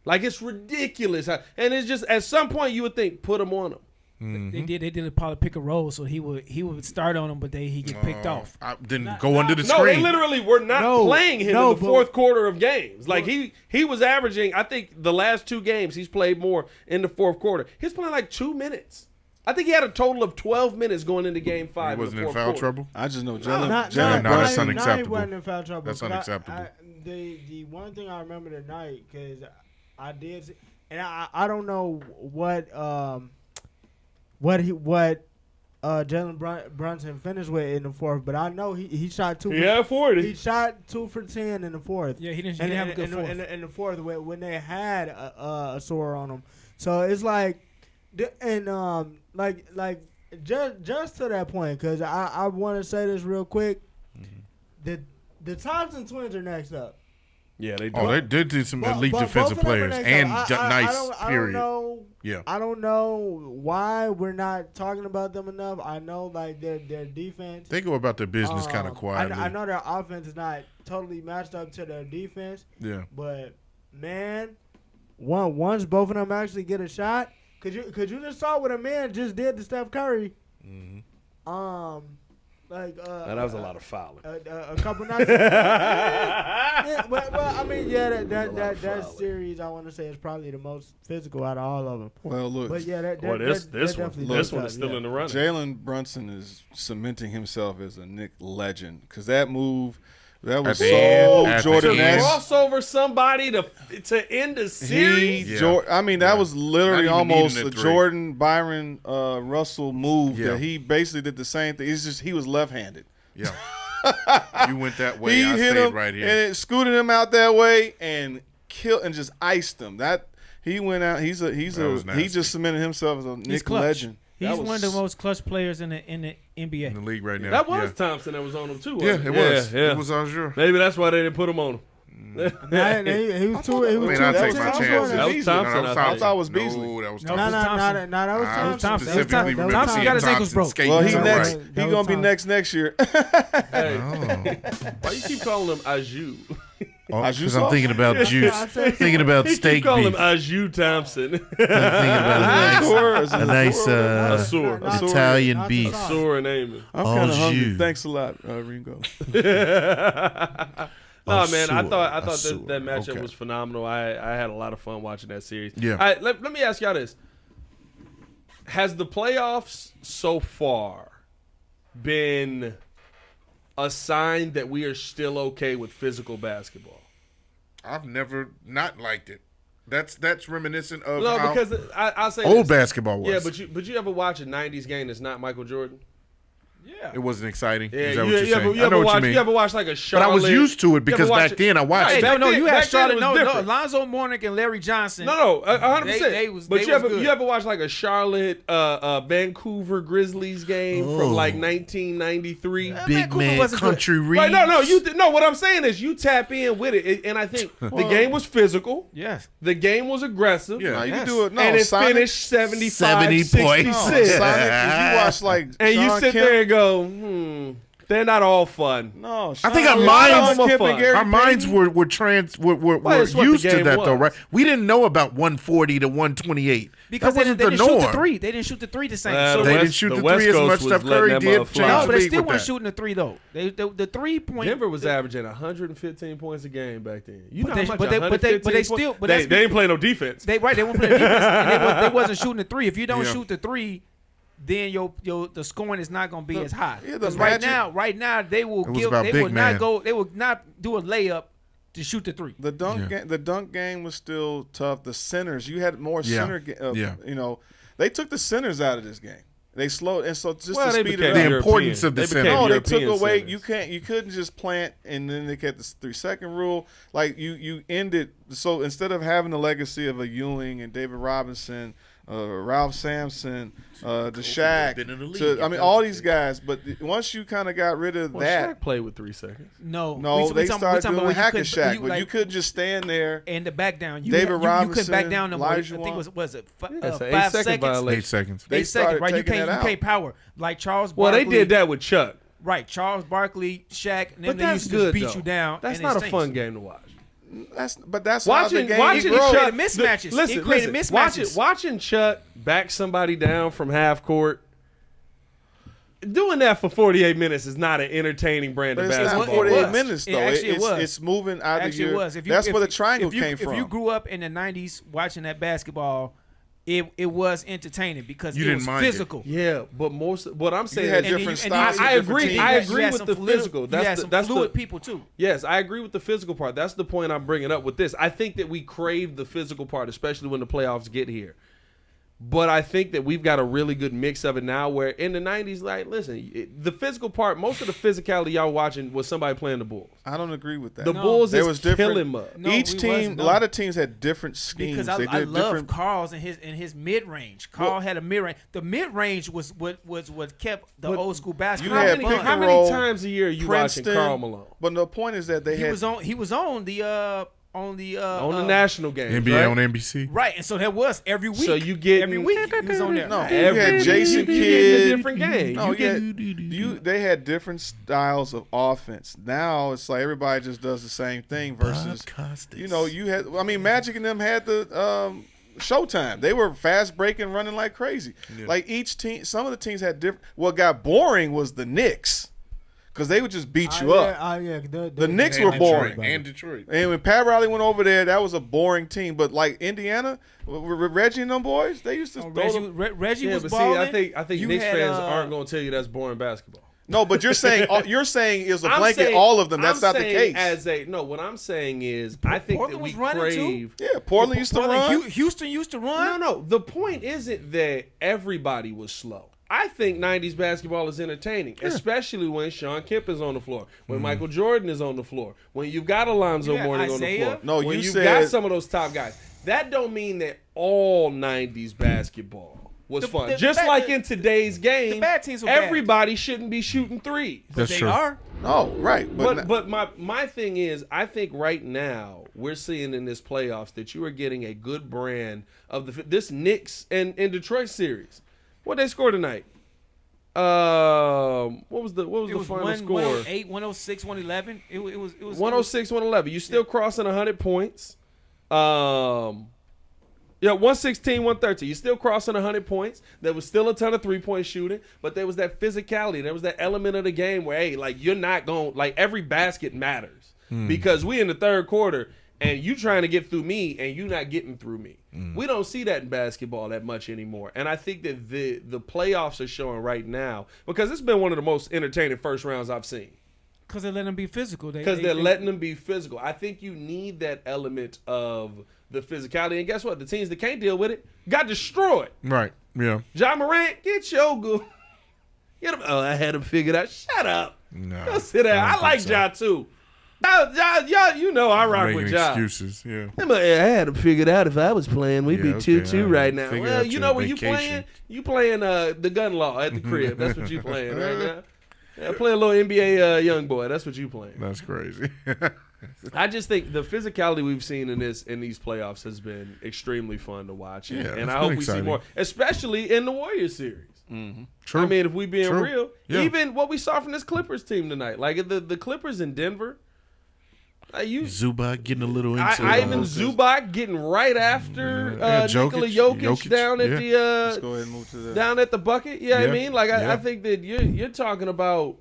[SPEAKER 4] Like, it's ridiculous. And it's just, at some point you would think, put him on him.
[SPEAKER 5] They did a probably pick a roll, so he would start on him, but he get picked off.
[SPEAKER 3] Then go under the
[SPEAKER 4] No,
[SPEAKER 3] screen.
[SPEAKER 4] they literally were not playing him in the fourth quarter of games. Like, he was averaging, I think the last 2 games he's played more in the fourth quarter. He's playing like 2 minutes. I think he had a total of 12 minutes going into game 5.
[SPEAKER 3] He wasn't
[SPEAKER 4] in
[SPEAKER 3] in foul trouble.
[SPEAKER 1] I just know
[SPEAKER 3] Jalen
[SPEAKER 1] Jalen
[SPEAKER 3] that's
[SPEAKER 1] Brunson.
[SPEAKER 3] unacceptable.
[SPEAKER 2] He wasn't in foul trouble.
[SPEAKER 3] That's unacceptable.
[SPEAKER 2] The one thing I remember tonight, because I did see, and I don't know what Jalen Brunson finished with in the fourth, but I know he shot 2.
[SPEAKER 4] He had 40.
[SPEAKER 2] He shot 2 for 10 in the fourth.
[SPEAKER 5] Yeah, he didn't have a good fourth.
[SPEAKER 2] In the fourth when they had a sore on him. So it's like, and just to that point, because I want to say this real quick. The Thompson twins are next up.
[SPEAKER 4] Yeah, they do.
[SPEAKER 3] Oh, they did do some elite defensive players and nice. Period.
[SPEAKER 2] I don't know why we're not talking about them enough. I know like their defense.
[SPEAKER 3] They go about their business kind of quietly.
[SPEAKER 2] I know their offense is not totally matched up to their defense.
[SPEAKER 3] Yeah.
[SPEAKER 2] But man, once both of them actually get a shot, could you just saw what a man just did to Steph Curry?
[SPEAKER 4] That was a lot of fouling.
[SPEAKER 2] A couple nights. Yeah, but I mean, that series I want to say is probably the most physical out of all of them.
[SPEAKER 1] Well, look.
[SPEAKER 2] But yeah,
[SPEAKER 4] this one is still in the running.
[SPEAKER 1] Jalen Brunson is cementing himself as a Knick legend because that move. That was Jordan-esque.
[SPEAKER 4] Crossover somebody to end the series.
[SPEAKER 1] That was literally almost a Jordan Byron Russell move that he basically did the same thing. It's just he was left-handed.
[SPEAKER 3] Yeah. You went that way.
[SPEAKER 1] He
[SPEAKER 3] I
[SPEAKER 1] hit
[SPEAKER 3] stayed
[SPEAKER 1] him
[SPEAKER 3] right here.
[SPEAKER 1] and it scooted him out that way and killed and just iced him. That he went out. He just cemented himself as a Knick legend.
[SPEAKER 5] He's one of the most clutch players in the NBA.
[SPEAKER 3] In the league right now.
[SPEAKER 4] That was Thompson that was on him too.
[SPEAKER 3] Yeah, it was.
[SPEAKER 4] Yeah.
[SPEAKER 3] It was Azure.
[SPEAKER 4] Maybe that's why they didn't put him on him.
[SPEAKER 2] He was too.
[SPEAKER 3] I take my chances.
[SPEAKER 4] That was Thompson.
[SPEAKER 1] I thought it was Beasley.
[SPEAKER 3] No, that was
[SPEAKER 5] No,
[SPEAKER 3] Thompson.
[SPEAKER 2] that was Thompson.
[SPEAKER 3] Specifically remember
[SPEAKER 5] Thompson
[SPEAKER 3] seeing
[SPEAKER 5] got his ankles broke.
[SPEAKER 3] skating
[SPEAKER 1] Well,
[SPEAKER 3] to
[SPEAKER 1] he
[SPEAKER 3] the
[SPEAKER 1] next.
[SPEAKER 3] right.
[SPEAKER 1] He gonna be next year.
[SPEAKER 4] Hey, why you keep calling him Aju?
[SPEAKER 3] Because I'm thinking about juice. Thinking about steak
[SPEAKER 4] call him
[SPEAKER 3] beef.
[SPEAKER 4] Aju Thompson.
[SPEAKER 3] I'm thinking about a nice
[SPEAKER 4] Asur.
[SPEAKER 3] Italian beef.
[SPEAKER 4] Asur and Amy.
[SPEAKER 1] I'm kind of hungry.
[SPEAKER 3] Jus.
[SPEAKER 1] Thanks a lot, Ringo.
[SPEAKER 4] No, man, I thought
[SPEAKER 3] Asur.
[SPEAKER 4] that matchup
[SPEAKER 3] Okay.
[SPEAKER 4] was phenomenal. I had a lot of fun watching that series.
[SPEAKER 3] Yeah.
[SPEAKER 4] All right, let me ask y'all this. Has the playoffs so far been a sign that we are still okay with physical basketball?
[SPEAKER 3] I've never not liked it. That's reminiscent of
[SPEAKER 4] No,
[SPEAKER 3] how
[SPEAKER 4] because I'll say
[SPEAKER 3] old
[SPEAKER 4] this.
[SPEAKER 3] basketball was.
[SPEAKER 4] Yeah, but you ever watch a 90s game that's not Michael Jordan?
[SPEAKER 2] Yeah.
[SPEAKER 3] It wasn't exciting.
[SPEAKER 4] Yeah,
[SPEAKER 3] Is that what you're saying?
[SPEAKER 4] you
[SPEAKER 3] I know what you mean.
[SPEAKER 4] You ever watch like a Charlotte?
[SPEAKER 3] But I was used to it because back then I watched
[SPEAKER 4] Hey,
[SPEAKER 3] it.
[SPEAKER 4] back
[SPEAKER 5] No,
[SPEAKER 4] then-
[SPEAKER 5] you had
[SPEAKER 4] back then it
[SPEAKER 5] Charlotte.
[SPEAKER 4] was
[SPEAKER 5] No,
[SPEAKER 4] different.
[SPEAKER 5] Lonzo Mourning and Larry Johnson.
[SPEAKER 4] No, 100%.
[SPEAKER 5] They was
[SPEAKER 4] But
[SPEAKER 5] good.
[SPEAKER 4] you ever watch like a Charlotte, Vancouver Grizzlies game from like 1993?
[SPEAKER 3] Big
[SPEAKER 5] Vancouver
[SPEAKER 3] man,
[SPEAKER 5] wasn't good.
[SPEAKER 3] country Reeves.
[SPEAKER 4] Right? No. What I'm saying is you tap in with it, and I think the game was physical.
[SPEAKER 5] Yes.
[SPEAKER 4] The game was aggressive.
[SPEAKER 3] Yeah.
[SPEAKER 1] No, you
[SPEAKER 5] Yes.
[SPEAKER 1] can do it. No,
[SPEAKER 4] And it
[SPEAKER 1] Sonic,
[SPEAKER 4] finished 75,
[SPEAKER 3] 70
[SPEAKER 4] 66.
[SPEAKER 3] points.
[SPEAKER 1] No,
[SPEAKER 4] And
[SPEAKER 1] Sonic, if you watch like
[SPEAKER 4] you
[SPEAKER 1] Sean
[SPEAKER 4] sit
[SPEAKER 1] Kemp,
[SPEAKER 4] there and go, they're not all fun.
[SPEAKER 1] No,
[SPEAKER 3] I think our
[SPEAKER 1] Sean
[SPEAKER 3] minds-
[SPEAKER 1] Kemp and Gary
[SPEAKER 3] Our minds
[SPEAKER 1] Payton.
[SPEAKER 3] were
[SPEAKER 4] Well, it's what the
[SPEAKER 3] used to
[SPEAKER 4] game
[SPEAKER 3] that though,
[SPEAKER 4] was.
[SPEAKER 3] right? We didn't know about 140 to 128
[SPEAKER 5] Because
[SPEAKER 3] that
[SPEAKER 5] they
[SPEAKER 3] wasn't
[SPEAKER 5] didn't
[SPEAKER 3] the
[SPEAKER 5] shoot the
[SPEAKER 3] norm.
[SPEAKER 5] three. They didn't shoot the three the same.
[SPEAKER 4] Well,
[SPEAKER 3] They
[SPEAKER 4] the
[SPEAKER 3] didn't shoot the
[SPEAKER 4] West
[SPEAKER 3] three as
[SPEAKER 4] Coast
[SPEAKER 3] much.
[SPEAKER 4] was
[SPEAKER 3] Steph
[SPEAKER 4] letting
[SPEAKER 3] Curry
[SPEAKER 4] that
[SPEAKER 3] did.
[SPEAKER 4] motherfucker
[SPEAKER 3] Change
[SPEAKER 5] no,
[SPEAKER 3] the
[SPEAKER 5] but they
[SPEAKER 3] league
[SPEAKER 5] still
[SPEAKER 3] with
[SPEAKER 5] weren't
[SPEAKER 3] that.
[SPEAKER 5] shooting the three though. The 3-point.
[SPEAKER 4] Denver was averaging 115 points a game back then. You know
[SPEAKER 5] But they-
[SPEAKER 4] how much
[SPEAKER 5] but they
[SPEAKER 4] 115
[SPEAKER 5] still-
[SPEAKER 4] points-
[SPEAKER 5] but
[SPEAKER 4] they
[SPEAKER 5] that's
[SPEAKER 4] didn't play no defense.
[SPEAKER 5] They weren't playing defense. And they wasn't shooting the three. If you don't
[SPEAKER 3] Yeah.
[SPEAKER 5] shoot the three, then the scoring is not going to be as high.
[SPEAKER 1] Yeah, the
[SPEAKER 5] Because
[SPEAKER 1] Magic-
[SPEAKER 5] right now they will
[SPEAKER 3] It was about big man.
[SPEAKER 5] They will not do a layup to shoot the three.
[SPEAKER 1] The dunk game was still tough. The centers, you had more
[SPEAKER 3] Yeah.
[SPEAKER 1] center.
[SPEAKER 3] Yeah.
[SPEAKER 1] You know, they took the centers out of this game. They slowed, and so just
[SPEAKER 4] Well,
[SPEAKER 1] to
[SPEAKER 4] they
[SPEAKER 1] speed
[SPEAKER 4] became
[SPEAKER 1] it
[SPEAKER 3] The
[SPEAKER 1] up.
[SPEAKER 4] European.
[SPEAKER 3] importance of the
[SPEAKER 4] They became
[SPEAKER 3] center.
[SPEAKER 1] No, they
[SPEAKER 4] European
[SPEAKER 1] took away.
[SPEAKER 4] centers.
[SPEAKER 1] You couldn't just plant, and then they kept the 3-second rule. Like you ended. So instead of having the legacy of a Ewing and David Robinson, Ralph Sampson, the Shaq,
[SPEAKER 3] been in the league.
[SPEAKER 1] I mean all these guys. But once you kind of got rid of
[SPEAKER 4] Well,
[SPEAKER 1] that,
[SPEAKER 4] Shaq played with 3 seconds.
[SPEAKER 1] no,
[SPEAKER 5] we
[SPEAKER 1] they
[SPEAKER 5] talking
[SPEAKER 1] started doing
[SPEAKER 5] about
[SPEAKER 1] hack
[SPEAKER 5] you
[SPEAKER 1] and Shaq.
[SPEAKER 5] you,
[SPEAKER 1] But
[SPEAKER 5] like,
[SPEAKER 1] you couldn't just stand there.
[SPEAKER 5] and the back down. You
[SPEAKER 1] David
[SPEAKER 5] you couldn't back
[SPEAKER 1] Robinson,
[SPEAKER 5] down no more. I
[SPEAKER 1] Elijah
[SPEAKER 5] think was it
[SPEAKER 4] That's an
[SPEAKER 5] 5
[SPEAKER 4] 8-second
[SPEAKER 5] seconds?
[SPEAKER 4] violation.
[SPEAKER 3] 8 seconds.
[SPEAKER 1] They
[SPEAKER 5] 8 seconds,
[SPEAKER 1] started
[SPEAKER 5] right? You
[SPEAKER 1] taking that
[SPEAKER 5] can't
[SPEAKER 1] out.
[SPEAKER 5] power like Charles.
[SPEAKER 4] Well,
[SPEAKER 5] Barkley,
[SPEAKER 4] they did that with Chuck.
[SPEAKER 5] right. Charles Barkley, Shaq, and
[SPEAKER 4] But
[SPEAKER 5] them they
[SPEAKER 4] that's
[SPEAKER 5] used to
[SPEAKER 4] good,
[SPEAKER 5] just beat
[SPEAKER 4] though.
[SPEAKER 5] you down.
[SPEAKER 4] That's
[SPEAKER 5] and
[SPEAKER 4] not
[SPEAKER 5] it
[SPEAKER 4] a
[SPEAKER 5] stinks.
[SPEAKER 4] fun game to watch.
[SPEAKER 1] That's how the
[SPEAKER 4] Watching
[SPEAKER 1] game
[SPEAKER 4] Chuck
[SPEAKER 5] created mismatches.
[SPEAKER 4] Listen,
[SPEAKER 5] It created
[SPEAKER 4] listen,
[SPEAKER 5] mismatches.
[SPEAKER 4] Watching Chuck back somebody down from half court. Doing that for 48 minutes is not an entertaining brand
[SPEAKER 1] But
[SPEAKER 4] of
[SPEAKER 1] it's
[SPEAKER 4] basketball.
[SPEAKER 1] not 48
[SPEAKER 5] was.
[SPEAKER 1] minutes
[SPEAKER 5] It
[SPEAKER 1] though.
[SPEAKER 5] actually was.
[SPEAKER 1] It's moving out of
[SPEAKER 5] Actually,
[SPEAKER 1] your.
[SPEAKER 5] it was.
[SPEAKER 1] That's where the triangle came
[SPEAKER 5] If
[SPEAKER 1] from.
[SPEAKER 5] you grew up in the '90s watching that basketball, it was entertaining because
[SPEAKER 3] You
[SPEAKER 5] it
[SPEAKER 3] didn't
[SPEAKER 5] was
[SPEAKER 3] mind it.
[SPEAKER 5] physical.
[SPEAKER 4] Yeah, but what I'm saying,
[SPEAKER 1] had
[SPEAKER 4] is-
[SPEAKER 1] different
[SPEAKER 5] and you-
[SPEAKER 1] styles.
[SPEAKER 4] I
[SPEAKER 1] with different
[SPEAKER 4] agree.
[SPEAKER 1] teams.
[SPEAKER 4] I
[SPEAKER 5] You
[SPEAKER 4] agree
[SPEAKER 5] had
[SPEAKER 4] with
[SPEAKER 5] some
[SPEAKER 4] the
[SPEAKER 5] fluid-
[SPEAKER 4] physical.
[SPEAKER 5] you
[SPEAKER 4] That's
[SPEAKER 5] had
[SPEAKER 4] the-
[SPEAKER 5] some
[SPEAKER 4] that's
[SPEAKER 5] fluid
[SPEAKER 4] the-
[SPEAKER 5] people too.
[SPEAKER 4] Yes, I agree with the physical part. That's the point I'm bringing up with this. I think that we crave the physical part, especially when the playoffs get here. But I think that we've got a really good mix of it now where in the 90s, like, listen, the physical part, most of the physicality y'all watching was somebody playing the Bulls.
[SPEAKER 1] I don't agree with that.
[SPEAKER 4] The Bulls
[SPEAKER 1] There
[SPEAKER 4] is
[SPEAKER 1] was different-
[SPEAKER 4] killing mud.
[SPEAKER 5] No,
[SPEAKER 1] Each
[SPEAKER 5] we
[SPEAKER 1] team,
[SPEAKER 5] wasn't,
[SPEAKER 1] a
[SPEAKER 5] no.
[SPEAKER 1] lot of teams had different schemes.
[SPEAKER 5] Because
[SPEAKER 1] They
[SPEAKER 5] I
[SPEAKER 1] did
[SPEAKER 5] love
[SPEAKER 1] different.
[SPEAKER 5] Carl's and his mid range. Carl had a mid range. The mid range was what kept the
[SPEAKER 4] But
[SPEAKER 5] old school
[SPEAKER 1] you
[SPEAKER 5] basketball.
[SPEAKER 1] had
[SPEAKER 5] fun.
[SPEAKER 1] pick
[SPEAKER 4] How
[SPEAKER 1] and
[SPEAKER 4] many
[SPEAKER 1] roll,
[SPEAKER 4] times a year are you
[SPEAKER 1] Princeton,
[SPEAKER 4] watching Karl Malone?
[SPEAKER 1] But the point is that they
[SPEAKER 5] he
[SPEAKER 1] had.
[SPEAKER 5] was on the
[SPEAKER 4] On the national games,
[SPEAKER 3] NBA
[SPEAKER 4] right?
[SPEAKER 3] on NBC.
[SPEAKER 5] right, and so that was every week.
[SPEAKER 4] So you get
[SPEAKER 5] every week he was on there.
[SPEAKER 1] No,
[SPEAKER 4] every
[SPEAKER 1] you had
[SPEAKER 4] week
[SPEAKER 1] Jason
[SPEAKER 4] you get a
[SPEAKER 1] Kidd.
[SPEAKER 4] different game.
[SPEAKER 1] No,
[SPEAKER 4] You get
[SPEAKER 1] they had different styles of offense. Now it's like everybody just does the same thing versus, you know, you had. I mean, Magic and them had the Showtime. They were fast breaking, running like crazy. Like each team, some of the teams had different. What got boring was the Knicks. Because they would just beat you up. The Knicks were boring.
[SPEAKER 3] And Detroit.
[SPEAKER 1] And when Pat Riley went over there, that was a boring team. But like Indiana, with Reggie and them boys, they used to throw them.
[SPEAKER 5] Reggie
[SPEAKER 4] yeah,
[SPEAKER 5] was
[SPEAKER 4] but
[SPEAKER 5] balling.
[SPEAKER 4] see, I think
[SPEAKER 5] You
[SPEAKER 4] Knicks
[SPEAKER 5] had,
[SPEAKER 4] fans aren't going to tell you that's boring basketball.
[SPEAKER 1] No, but you're saying is a
[SPEAKER 4] I'm
[SPEAKER 1] blanket
[SPEAKER 4] saying-
[SPEAKER 1] all of them. That's
[SPEAKER 4] I'm
[SPEAKER 1] not the
[SPEAKER 4] saying
[SPEAKER 1] case.
[SPEAKER 4] what I'm saying is I think
[SPEAKER 5] Portland
[SPEAKER 4] that we
[SPEAKER 5] was running
[SPEAKER 4] crave.
[SPEAKER 1] Yeah, Portland used to run.
[SPEAKER 5] Houston used to run.
[SPEAKER 4] No. The point isn't that everybody was slow. I think 90s basketball is entertaining, especially when Sean Kemp is on the floor, when Michael Jordan is on the floor, when you've got Alonzo
[SPEAKER 5] You had
[SPEAKER 4] Mourning on the
[SPEAKER 5] Isaiah.
[SPEAKER 4] floor.
[SPEAKER 1] No,
[SPEAKER 4] when
[SPEAKER 1] you
[SPEAKER 4] you've
[SPEAKER 1] said-
[SPEAKER 4] got some of those top guys. That don't mean that all 90s basketball was fun. Just like in today's game,
[SPEAKER 5] bad teams were bad.
[SPEAKER 4] everybody shouldn't be shooting threes.
[SPEAKER 3] That's
[SPEAKER 5] They
[SPEAKER 3] true.
[SPEAKER 5] are.
[SPEAKER 1] No, right.
[SPEAKER 4] But my thing is, I think right now we're seeing in this playoffs that you are getting a good brand of this Knicks and Detroit series. What they score tonight? What was the final score?
[SPEAKER 5] 108, 106, 111. It was
[SPEAKER 4] 106, 111. You still crossing 100 points. 116, 113. You're still crossing 100 points. There was still a ton of three-point shooting, but there was that physicality. There was that element of the game where, hey, like you're not going, like every basket matters because we in the third quarter and you trying to get through me and you not getting through me. We don't see that in basketball that much anymore. And I think that the playoffs are showing right now because it's been one of the most entertaining first rounds I've seen.
[SPEAKER 5] because they let them be physical.
[SPEAKER 4] Because they're letting them be physical. I think you need that element of the physicality. And guess what? The teams that can't deal with it got destroyed.
[SPEAKER 3] Right. Yeah.
[SPEAKER 4] Ja Morant, get your good. I had him figured out. Shut up.
[SPEAKER 3] No.
[SPEAKER 4] Go sit down. I like Ja too. Ja, you know I rock
[SPEAKER 3] Making
[SPEAKER 4] with Ja.
[SPEAKER 3] excuses, yeah.
[SPEAKER 4] I had him figured out if I was playing, we'd be 2-2 right now.
[SPEAKER 3] Figure
[SPEAKER 4] Well,
[SPEAKER 3] out
[SPEAKER 4] you
[SPEAKER 3] your
[SPEAKER 4] know what
[SPEAKER 3] vacation.
[SPEAKER 4] you playing the gun law at the crib. That's what you playing right now. Yeah, play a little NBA young boy. That's what you playing.
[SPEAKER 3] That's crazy.
[SPEAKER 4] I just think the physicality we've seen in these playoffs has been extremely fun to watch, and I hope we see more, especially in the Warriors series.
[SPEAKER 1] Mm-hmm.
[SPEAKER 3] True.
[SPEAKER 4] I mean, if we being real,
[SPEAKER 3] Yeah.
[SPEAKER 4] even what we saw from this Clippers team tonight, like the Clippers in Denver.
[SPEAKER 3] Zubac getting a little into
[SPEAKER 4] Ivan Zubac getting right after Nikola Jokic down at the
[SPEAKER 1] Let's go ahead and move to the
[SPEAKER 4] down at the bucket. You know what I mean? Like
[SPEAKER 3] Yeah.
[SPEAKER 4] I think that you're talking about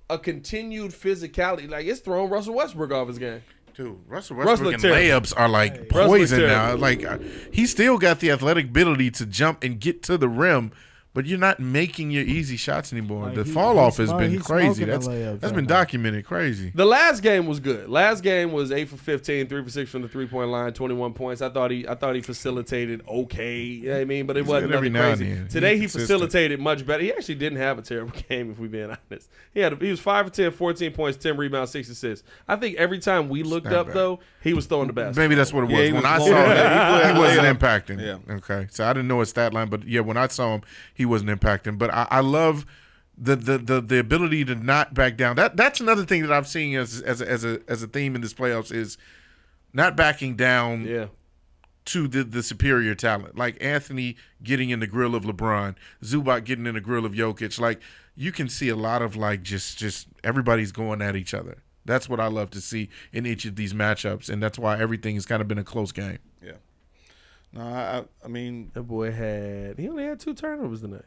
[SPEAKER 4] a continued physicality. Like it's throwing Russell Westbrook off his game.
[SPEAKER 3] Dude, Russell Westbrook and
[SPEAKER 4] terrible.
[SPEAKER 3] layups are like
[SPEAKER 4] Russell
[SPEAKER 3] poison
[SPEAKER 4] look
[SPEAKER 3] now.
[SPEAKER 4] terrible.
[SPEAKER 3] Like he still got the athletic ability to jump and get to the rim, but you're not making your easy shots anymore.
[SPEAKER 2] Like
[SPEAKER 3] the
[SPEAKER 2] he-
[SPEAKER 3] fall off has
[SPEAKER 2] he's
[SPEAKER 3] been crazy.
[SPEAKER 2] smoking the layups
[SPEAKER 3] That's
[SPEAKER 2] right
[SPEAKER 3] been
[SPEAKER 2] now.
[SPEAKER 3] documented crazy.
[SPEAKER 4] The last game was good. Last game was 8 for 15, 3 for 6 from the 3-point line, 21 points. I thought he facilitated okay. You know what I mean? But it wasn't
[SPEAKER 3] good every
[SPEAKER 4] nothing
[SPEAKER 3] now and
[SPEAKER 4] crazy.
[SPEAKER 3] then.
[SPEAKER 4] Today he
[SPEAKER 3] He's consistent.
[SPEAKER 4] facilitated much better. He actually didn't have a terrible game, if we're being honest. He was 5 for 10, 14 points, 10 rebounds, 6 assists. I think every time we looked
[SPEAKER 3] not
[SPEAKER 4] up
[SPEAKER 3] bad.
[SPEAKER 4] though, he was throwing the best.
[SPEAKER 3] Maybe that's what it was.
[SPEAKER 1] Yeah, he
[SPEAKER 3] When
[SPEAKER 1] was
[SPEAKER 3] I
[SPEAKER 1] blowing-
[SPEAKER 3] saw him,
[SPEAKER 1] yeah,
[SPEAKER 3] he wasn't
[SPEAKER 1] yeah.
[SPEAKER 3] impacting.
[SPEAKER 1] Yeah.
[SPEAKER 3] Okay. So I didn't know his stat line, but yeah, when I saw him, he wasn't impacting. But I love the ability to not back down. That's another thing that I've seen as a theme in this playoffs is not backing down
[SPEAKER 4] Yeah.
[SPEAKER 3] to the superior talent. Like Anthony getting in the grill of LeBron, Zubac getting in the grill of Jokic. Like you can see a lot of like just everybody's going at each other. That's what I love to see in each of these matchups, and that's why everything has kind of been a close game.
[SPEAKER 1] Yeah. No, I mean,
[SPEAKER 4] That boy he only had 2 turnovers tonight.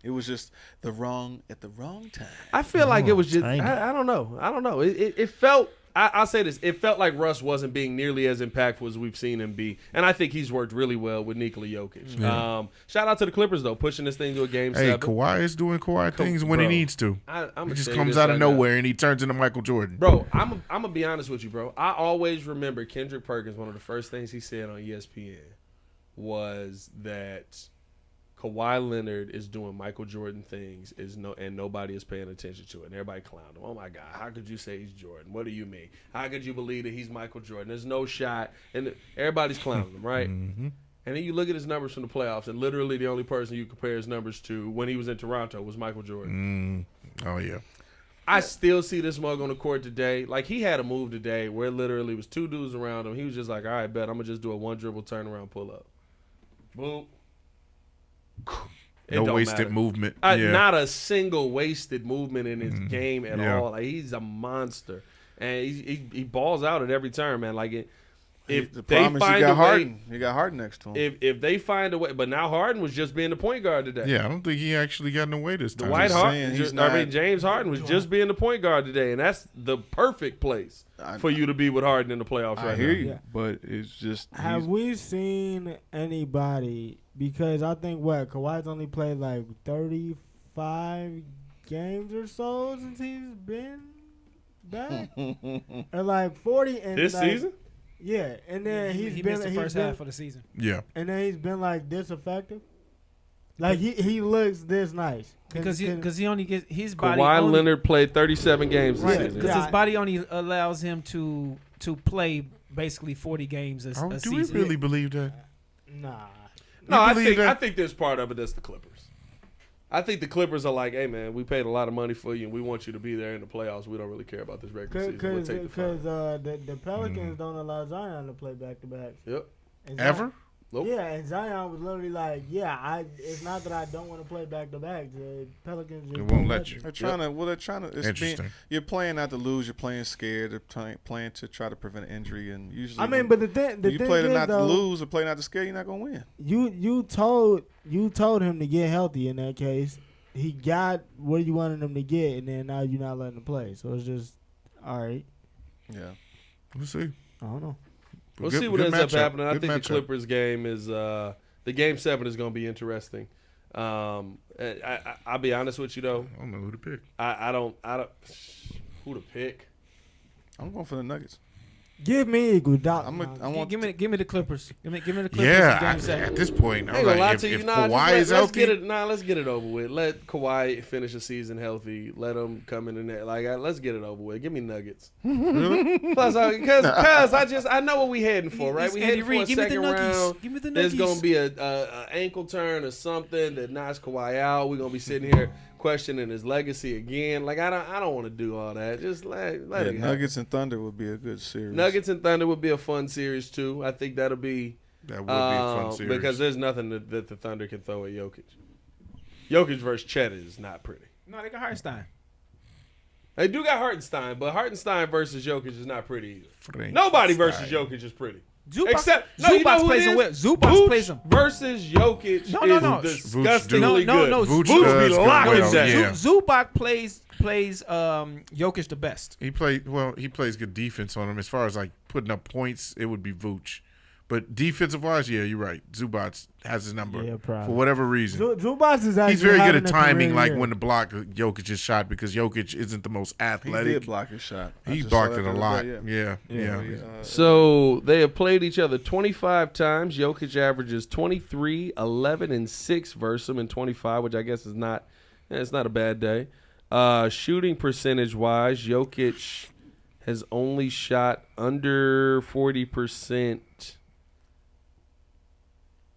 [SPEAKER 1] it was just at the wrong time.
[SPEAKER 4] I feel like it was just
[SPEAKER 3] tiny.
[SPEAKER 4] I don't know. It felt I'll say this. It felt like Russ wasn't being nearly as impactful as we've seen him be. And I think he's worked really well with Nikola Jokic.
[SPEAKER 3] Yeah.
[SPEAKER 4] Shout out to the Clippers, though, pushing this thing to a game
[SPEAKER 3] Hey,
[SPEAKER 4] 7.
[SPEAKER 3] Kawhi is doing Kawhi things when he
[SPEAKER 4] bro.
[SPEAKER 3] needs to.
[SPEAKER 4] I'm
[SPEAKER 3] He just comes out of nowhere and he turns into Michael Jordan.
[SPEAKER 4] Bro, I'm going to be honest with you, bro. I always remember Kendrick Perkins, one of the first things he said on ESPN was that Kawhi Leonard is doing Michael Jordan things and nobody is paying attention to it. And everybody clowned him. Oh, my God. How could you say he's Jordan? What do you mean? How could you believe that he's Michael Jordan? There's no shot. And everybody's clowning him, right?
[SPEAKER 3] Mm-hmm.
[SPEAKER 4] And then you look at his numbers from the playoffs, and literally the only person you compare his numbers to when he was in Toronto was Michael Jordan.
[SPEAKER 3] Oh, yeah.
[SPEAKER 4] I still see this mug on the court today. Like, he had a move today where literally was 2 dudes around him. He was just like, all right, bet. I'm going to just do a 1-dribble turnaround pull-up. Boom. It
[SPEAKER 3] No
[SPEAKER 4] don't
[SPEAKER 3] wasted
[SPEAKER 4] matter.
[SPEAKER 3] movement. Yeah.
[SPEAKER 4] Not a single wasted movement in his game at
[SPEAKER 3] Yeah.
[SPEAKER 4] all. Like, he's a monster. And he balls out at every turn, man. Like, if
[SPEAKER 1] The
[SPEAKER 4] they
[SPEAKER 1] problem is
[SPEAKER 4] find
[SPEAKER 1] you got
[SPEAKER 4] a way,
[SPEAKER 1] Harden. You got Harden next to him.
[SPEAKER 4] if they find a way, but now Harden was just being the point guard today.
[SPEAKER 3] Yeah, I don't think he actually got in the way this time.
[SPEAKER 4] Dwight
[SPEAKER 1] just
[SPEAKER 4] Harden,
[SPEAKER 1] saying, he's not-
[SPEAKER 4] James Harden was just being the point guard today, and that's the perfect place for you to be with Harden in the playoffs
[SPEAKER 1] I
[SPEAKER 4] right
[SPEAKER 1] hear
[SPEAKER 4] now.
[SPEAKER 1] you,
[SPEAKER 2] Yeah.
[SPEAKER 1] but it's just
[SPEAKER 2] Have
[SPEAKER 1] he's-
[SPEAKER 2] we seen anybody? Because I think Kawhi's only played like 35 games or so since he's been back, or like 40. And
[SPEAKER 4] This
[SPEAKER 2] like,
[SPEAKER 4] season?
[SPEAKER 2] yeah. And then
[SPEAKER 5] he
[SPEAKER 2] he's
[SPEAKER 5] missed
[SPEAKER 2] been
[SPEAKER 5] the first half of the season.
[SPEAKER 3] Yeah.
[SPEAKER 2] and then he's been like this effective. Like he looks this nice
[SPEAKER 5] Because he only gets his body.
[SPEAKER 4] Kawhi
[SPEAKER 5] only,
[SPEAKER 4] Leonard played 37 games this
[SPEAKER 2] Right.
[SPEAKER 4] season.
[SPEAKER 5] Because
[SPEAKER 2] Yeah.
[SPEAKER 5] his body only allows him to play basically 40 games a
[SPEAKER 3] Do we
[SPEAKER 5] season.
[SPEAKER 3] really believe that?
[SPEAKER 2] Nah.
[SPEAKER 4] No,
[SPEAKER 3] You
[SPEAKER 4] I
[SPEAKER 3] believe
[SPEAKER 4] think
[SPEAKER 3] that?
[SPEAKER 4] there's part of it that's the Clippers. I think the Clippers are like, hey man, we paid a lot of money for you, and we want you to be there in the playoffs. We don't really care about this regular season. We'll take the
[SPEAKER 2] Because
[SPEAKER 4] fun.
[SPEAKER 2] the Pelicans don't allow Zion to play back to back.
[SPEAKER 4] Yep.
[SPEAKER 3] Ever?
[SPEAKER 4] Nope.
[SPEAKER 2] Yeah, and Zion was literally like, it's not that I don't want to play back to back. The Pelicans just
[SPEAKER 3] It won't let you.
[SPEAKER 1] They're trying to. Well, they're trying to. It's
[SPEAKER 3] Interesting.
[SPEAKER 1] you're playing not to lose. You're playing scared. They're playing to try to prevent injury. And usually,
[SPEAKER 2] I mean, but the thing
[SPEAKER 1] you play to
[SPEAKER 2] is,
[SPEAKER 1] not to
[SPEAKER 2] though,
[SPEAKER 1] lose or play not to scare, you're not gonna win.
[SPEAKER 2] You told him to get healthy in that case. He got what you wanted him to get, and then now you're not letting him play. So it's just all right.
[SPEAKER 1] Yeah.
[SPEAKER 3] We'll see.
[SPEAKER 2] I don't know.
[SPEAKER 4] We'll
[SPEAKER 3] Good-
[SPEAKER 4] see what
[SPEAKER 3] good
[SPEAKER 4] ends up
[SPEAKER 3] matchup.
[SPEAKER 4] happening. I
[SPEAKER 3] Good
[SPEAKER 4] think the
[SPEAKER 3] matchup.
[SPEAKER 4] Clippers game is the game 7 is going to be interesting. I'll be honest with you though.
[SPEAKER 3] I don't know who to pick.
[SPEAKER 4] I don't who to pick.
[SPEAKER 1] I'm going for the Nuggets.
[SPEAKER 2] Give me Iguodala.
[SPEAKER 5] Give me the Clippers. Give me the Clippers.
[SPEAKER 3] Yeah,
[SPEAKER 5] Game 7.
[SPEAKER 3] at this point,
[SPEAKER 4] I ain't gonna lie to you.
[SPEAKER 3] if Kawhi is
[SPEAKER 4] let's
[SPEAKER 3] healthy,
[SPEAKER 4] let's get it over with. Let Kawhi finish the season healthy. Let him come in there. Let's get it over with. Give me Nuggets. Plus, because I know what we heading for, right? We heading for a second round.
[SPEAKER 5] Give me the Nuggets.
[SPEAKER 4] There's gonna be a ankle turn or something that knocks Kawhi out. We're gonna be sitting here questioning his legacy again. I don't want to do all that. Just let it happen.
[SPEAKER 1] Nuggets and Thunder would be a good series.
[SPEAKER 4] Nuggets and Thunder would be a fun series too. I think that would be a
[SPEAKER 3] fun series
[SPEAKER 4] because there's nothing that the Thunder can throw at Jokic. Jokic versus Chet is not pretty.
[SPEAKER 5] No, they got Hartenstein.
[SPEAKER 4] They do got Hartenstein, but Hartenstein versus Jokic is not pretty either. Nobody versus Jokic is pretty.
[SPEAKER 5] Zubac plays him well. Zubac plays him
[SPEAKER 4] versus Jokic.
[SPEAKER 5] No.
[SPEAKER 4] Is disgustingly good.
[SPEAKER 5] No.
[SPEAKER 4] Vooch be locking that.
[SPEAKER 3] Yeah.
[SPEAKER 5] Zubac plays Jokic the best.
[SPEAKER 3] He plays good defense on him. As far as putting up points, it would be Vooch. But defensive wise, yeah, you're right. Zubac has his number for whatever reason.
[SPEAKER 2] Zubac is actually
[SPEAKER 3] he's very good at timing,
[SPEAKER 2] career.
[SPEAKER 3] when to block Jokic's shot because Jokic isn't the most athletic.
[SPEAKER 1] He did block his shot.
[SPEAKER 3] He blocked it a lot. Yeah.
[SPEAKER 4] So they have played each other 25 times. Jokic averages 23, 11, and 6 versus him in 25, which I guess is not a bad day. Shooting percentage wise, Jokic has only shot under 40%.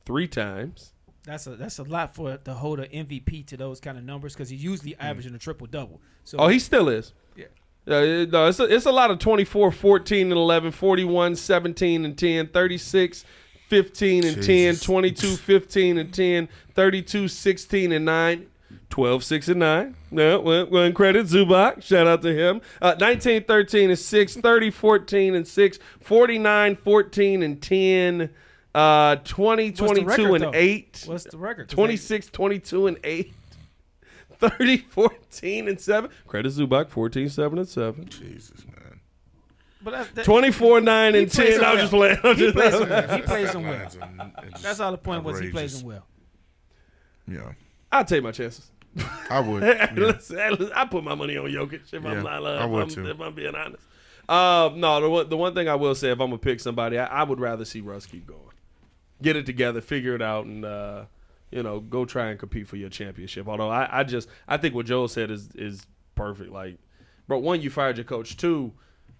[SPEAKER 4] 3 times.
[SPEAKER 5] That's a lot to hold an MVP to those kind of numbers because he's usually averaging a triple double. So
[SPEAKER 4] he still is.
[SPEAKER 5] Yeah.
[SPEAKER 4] No, it's a lot of 24, 14, and 11, 41, 17, and 10, 36, 15, and 10, 22, 15, and 10, 32, 16, and 9, 12, 6, and 9. No, well, credit Zubac. Shout out to him. 19, 13, and 6, 30, 14, and 6, 49, 14, and 10. 20, 22, and 8.
[SPEAKER 5] What's the record?
[SPEAKER 4] 26, 22, and 8. 30, 14, and 7. Credit Zubac, 14, 7, and 7.
[SPEAKER 3] Jesus, man.
[SPEAKER 5] But
[SPEAKER 4] 24, 9, and 10. I was just playing.
[SPEAKER 5] He plays them well. That's all the point was. He plays them well.
[SPEAKER 3] Yeah.
[SPEAKER 4] I'll take my chances.
[SPEAKER 3] I would.
[SPEAKER 4] Yeah. I put my money on Jokic if I'm not if I'm being honest. No, the one thing I will say, if I'm going to pick somebody, I would rather see Russ keep going. Get it together, figure it out, and go try and compete for your championship. Although I think what Joel said is perfect. Bro, 1, you fired your coach. 2,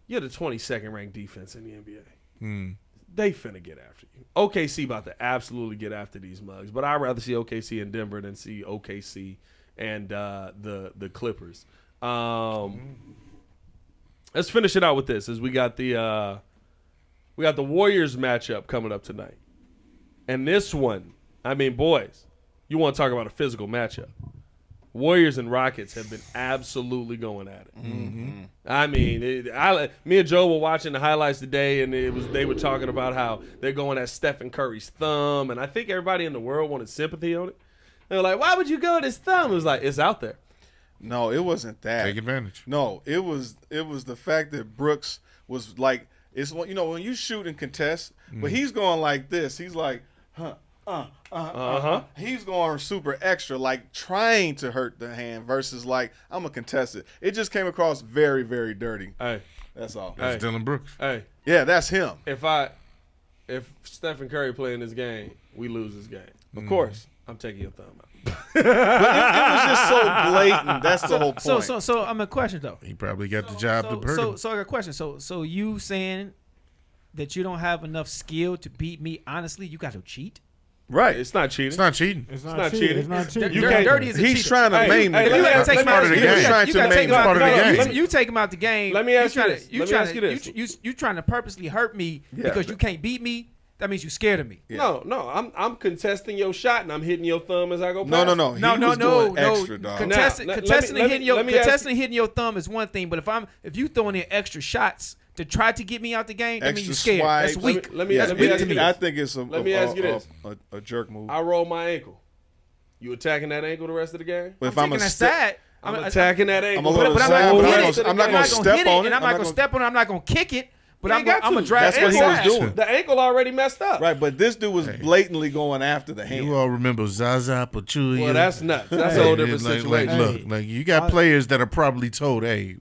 [SPEAKER 4] you're the 22nd ranked defense in the NBA. They finna get after you. OKC about to absolutely get after these mugs, but I'd rather see OKC in Denver than see OKC and the Clippers. Let's finish it out with this, as we got the Warriors matchup coming up tonight. And this one, boys, you want to talk about a physical matchup. Warriors and Rockets have been absolutely going at it. Mm-hmm. Me and Joe were watching the highlights today, and they were talking about how they're going at Stephen Curry's thumb, and I think everybody in the world wanted sympathy on it. They were like, "Why would you go at his thumb?" It was like, it's out there.
[SPEAKER 1] No, it wasn't that.
[SPEAKER 3] Take advantage.
[SPEAKER 1] No, it was the fact that Brooks was like, it's when you shoot and contest, but he's going like this. He's like, He's going super extra, trying to hurt the hand versus I'm gonna contest it. It just came across very, very dirty.
[SPEAKER 4] Hey,
[SPEAKER 1] that's all.
[SPEAKER 3] That's Dylan Brooks.
[SPEAKER 4] Hey,
[SPEAKER 1] yeah, that's him.
[SPEAKER 4] If Stephen Curry playing this game, we lose this game.
[SPEAKER 1] Of course,
[SPEAKER 4] I'm taking your thumb out.
[SPEAKER 1] But it was just so blatant. That's the whole point.
[SPEAKER 5] So I'm a question though.
[SPEAKER 3] He probably got the job to hurt him.
[SPEAKER 5] So I got a question. So you saying that you don't have enough skill to beat me? Honestly, you got to cheat.
[SPEAKER 4] Right, it's not cheating.
[SPEAKER 3] It's not cheating.
[SPEAKER 2] It's not cheating.
[SPEAKER 5] Dirty is a
[SPEAKER 1] he's
[SPEAKER 5] cheater.
[SPEAKER 1] trying to maim
[SPEAKER 5] you
[SPEAKER 1] it.
[SPEAKER 5] take him out of the game.
[SPEAKER 3] You
[SPEAKER 5] take him out the game.
[SPEAKER 4] Let me ask you this.
[SPEAKER 5] You trying to purposely hurt me because you can't beat me. That means you're scared of me.
[SPEAKER 4] Yeah. No. I'm contesting your shot and I'm hitting your thumb as I go past.
[SPEAKER 1] No.
[SPEAKER 5] Extra, dog. Contesting and hitting your thumb is one thing, but if you throwing in extra shots to try to get me out the game, that means you're scared.
[SPEAKER 1] Swipes.
[SPEAKER 5] That's weak.
[SPEAKER 4] Let me ask you this.
[SPEAKER 1] I think it's a jerk move.
[SPEAKER 4] I roll my ankle. You attacking that ankle the rest of the game?
[SPEAKER 1] But if
[SPEAKER 5] I'm
[SPEAKER 4] attacking that ankle.
[SPEAKER 1] I'm not going to step on it.
[SPEAKER 5] And I'm not going to step on it. I'm not going to kick it. But I'm gonna drive.
[SPEAKER 1] That's what he was doing.
[SPEAKER 4] The ankle already messed up.
[SPEAKER 1] Right, but this dude was blatantly going after the hand.
[SPEAKER 3] You all remember Zaza Pachulia?
[SPEAKER 4] Well, that's nuts. That's a whole different situation.
[SPEAKER 3] Look, you got players that are probably told, "Hey,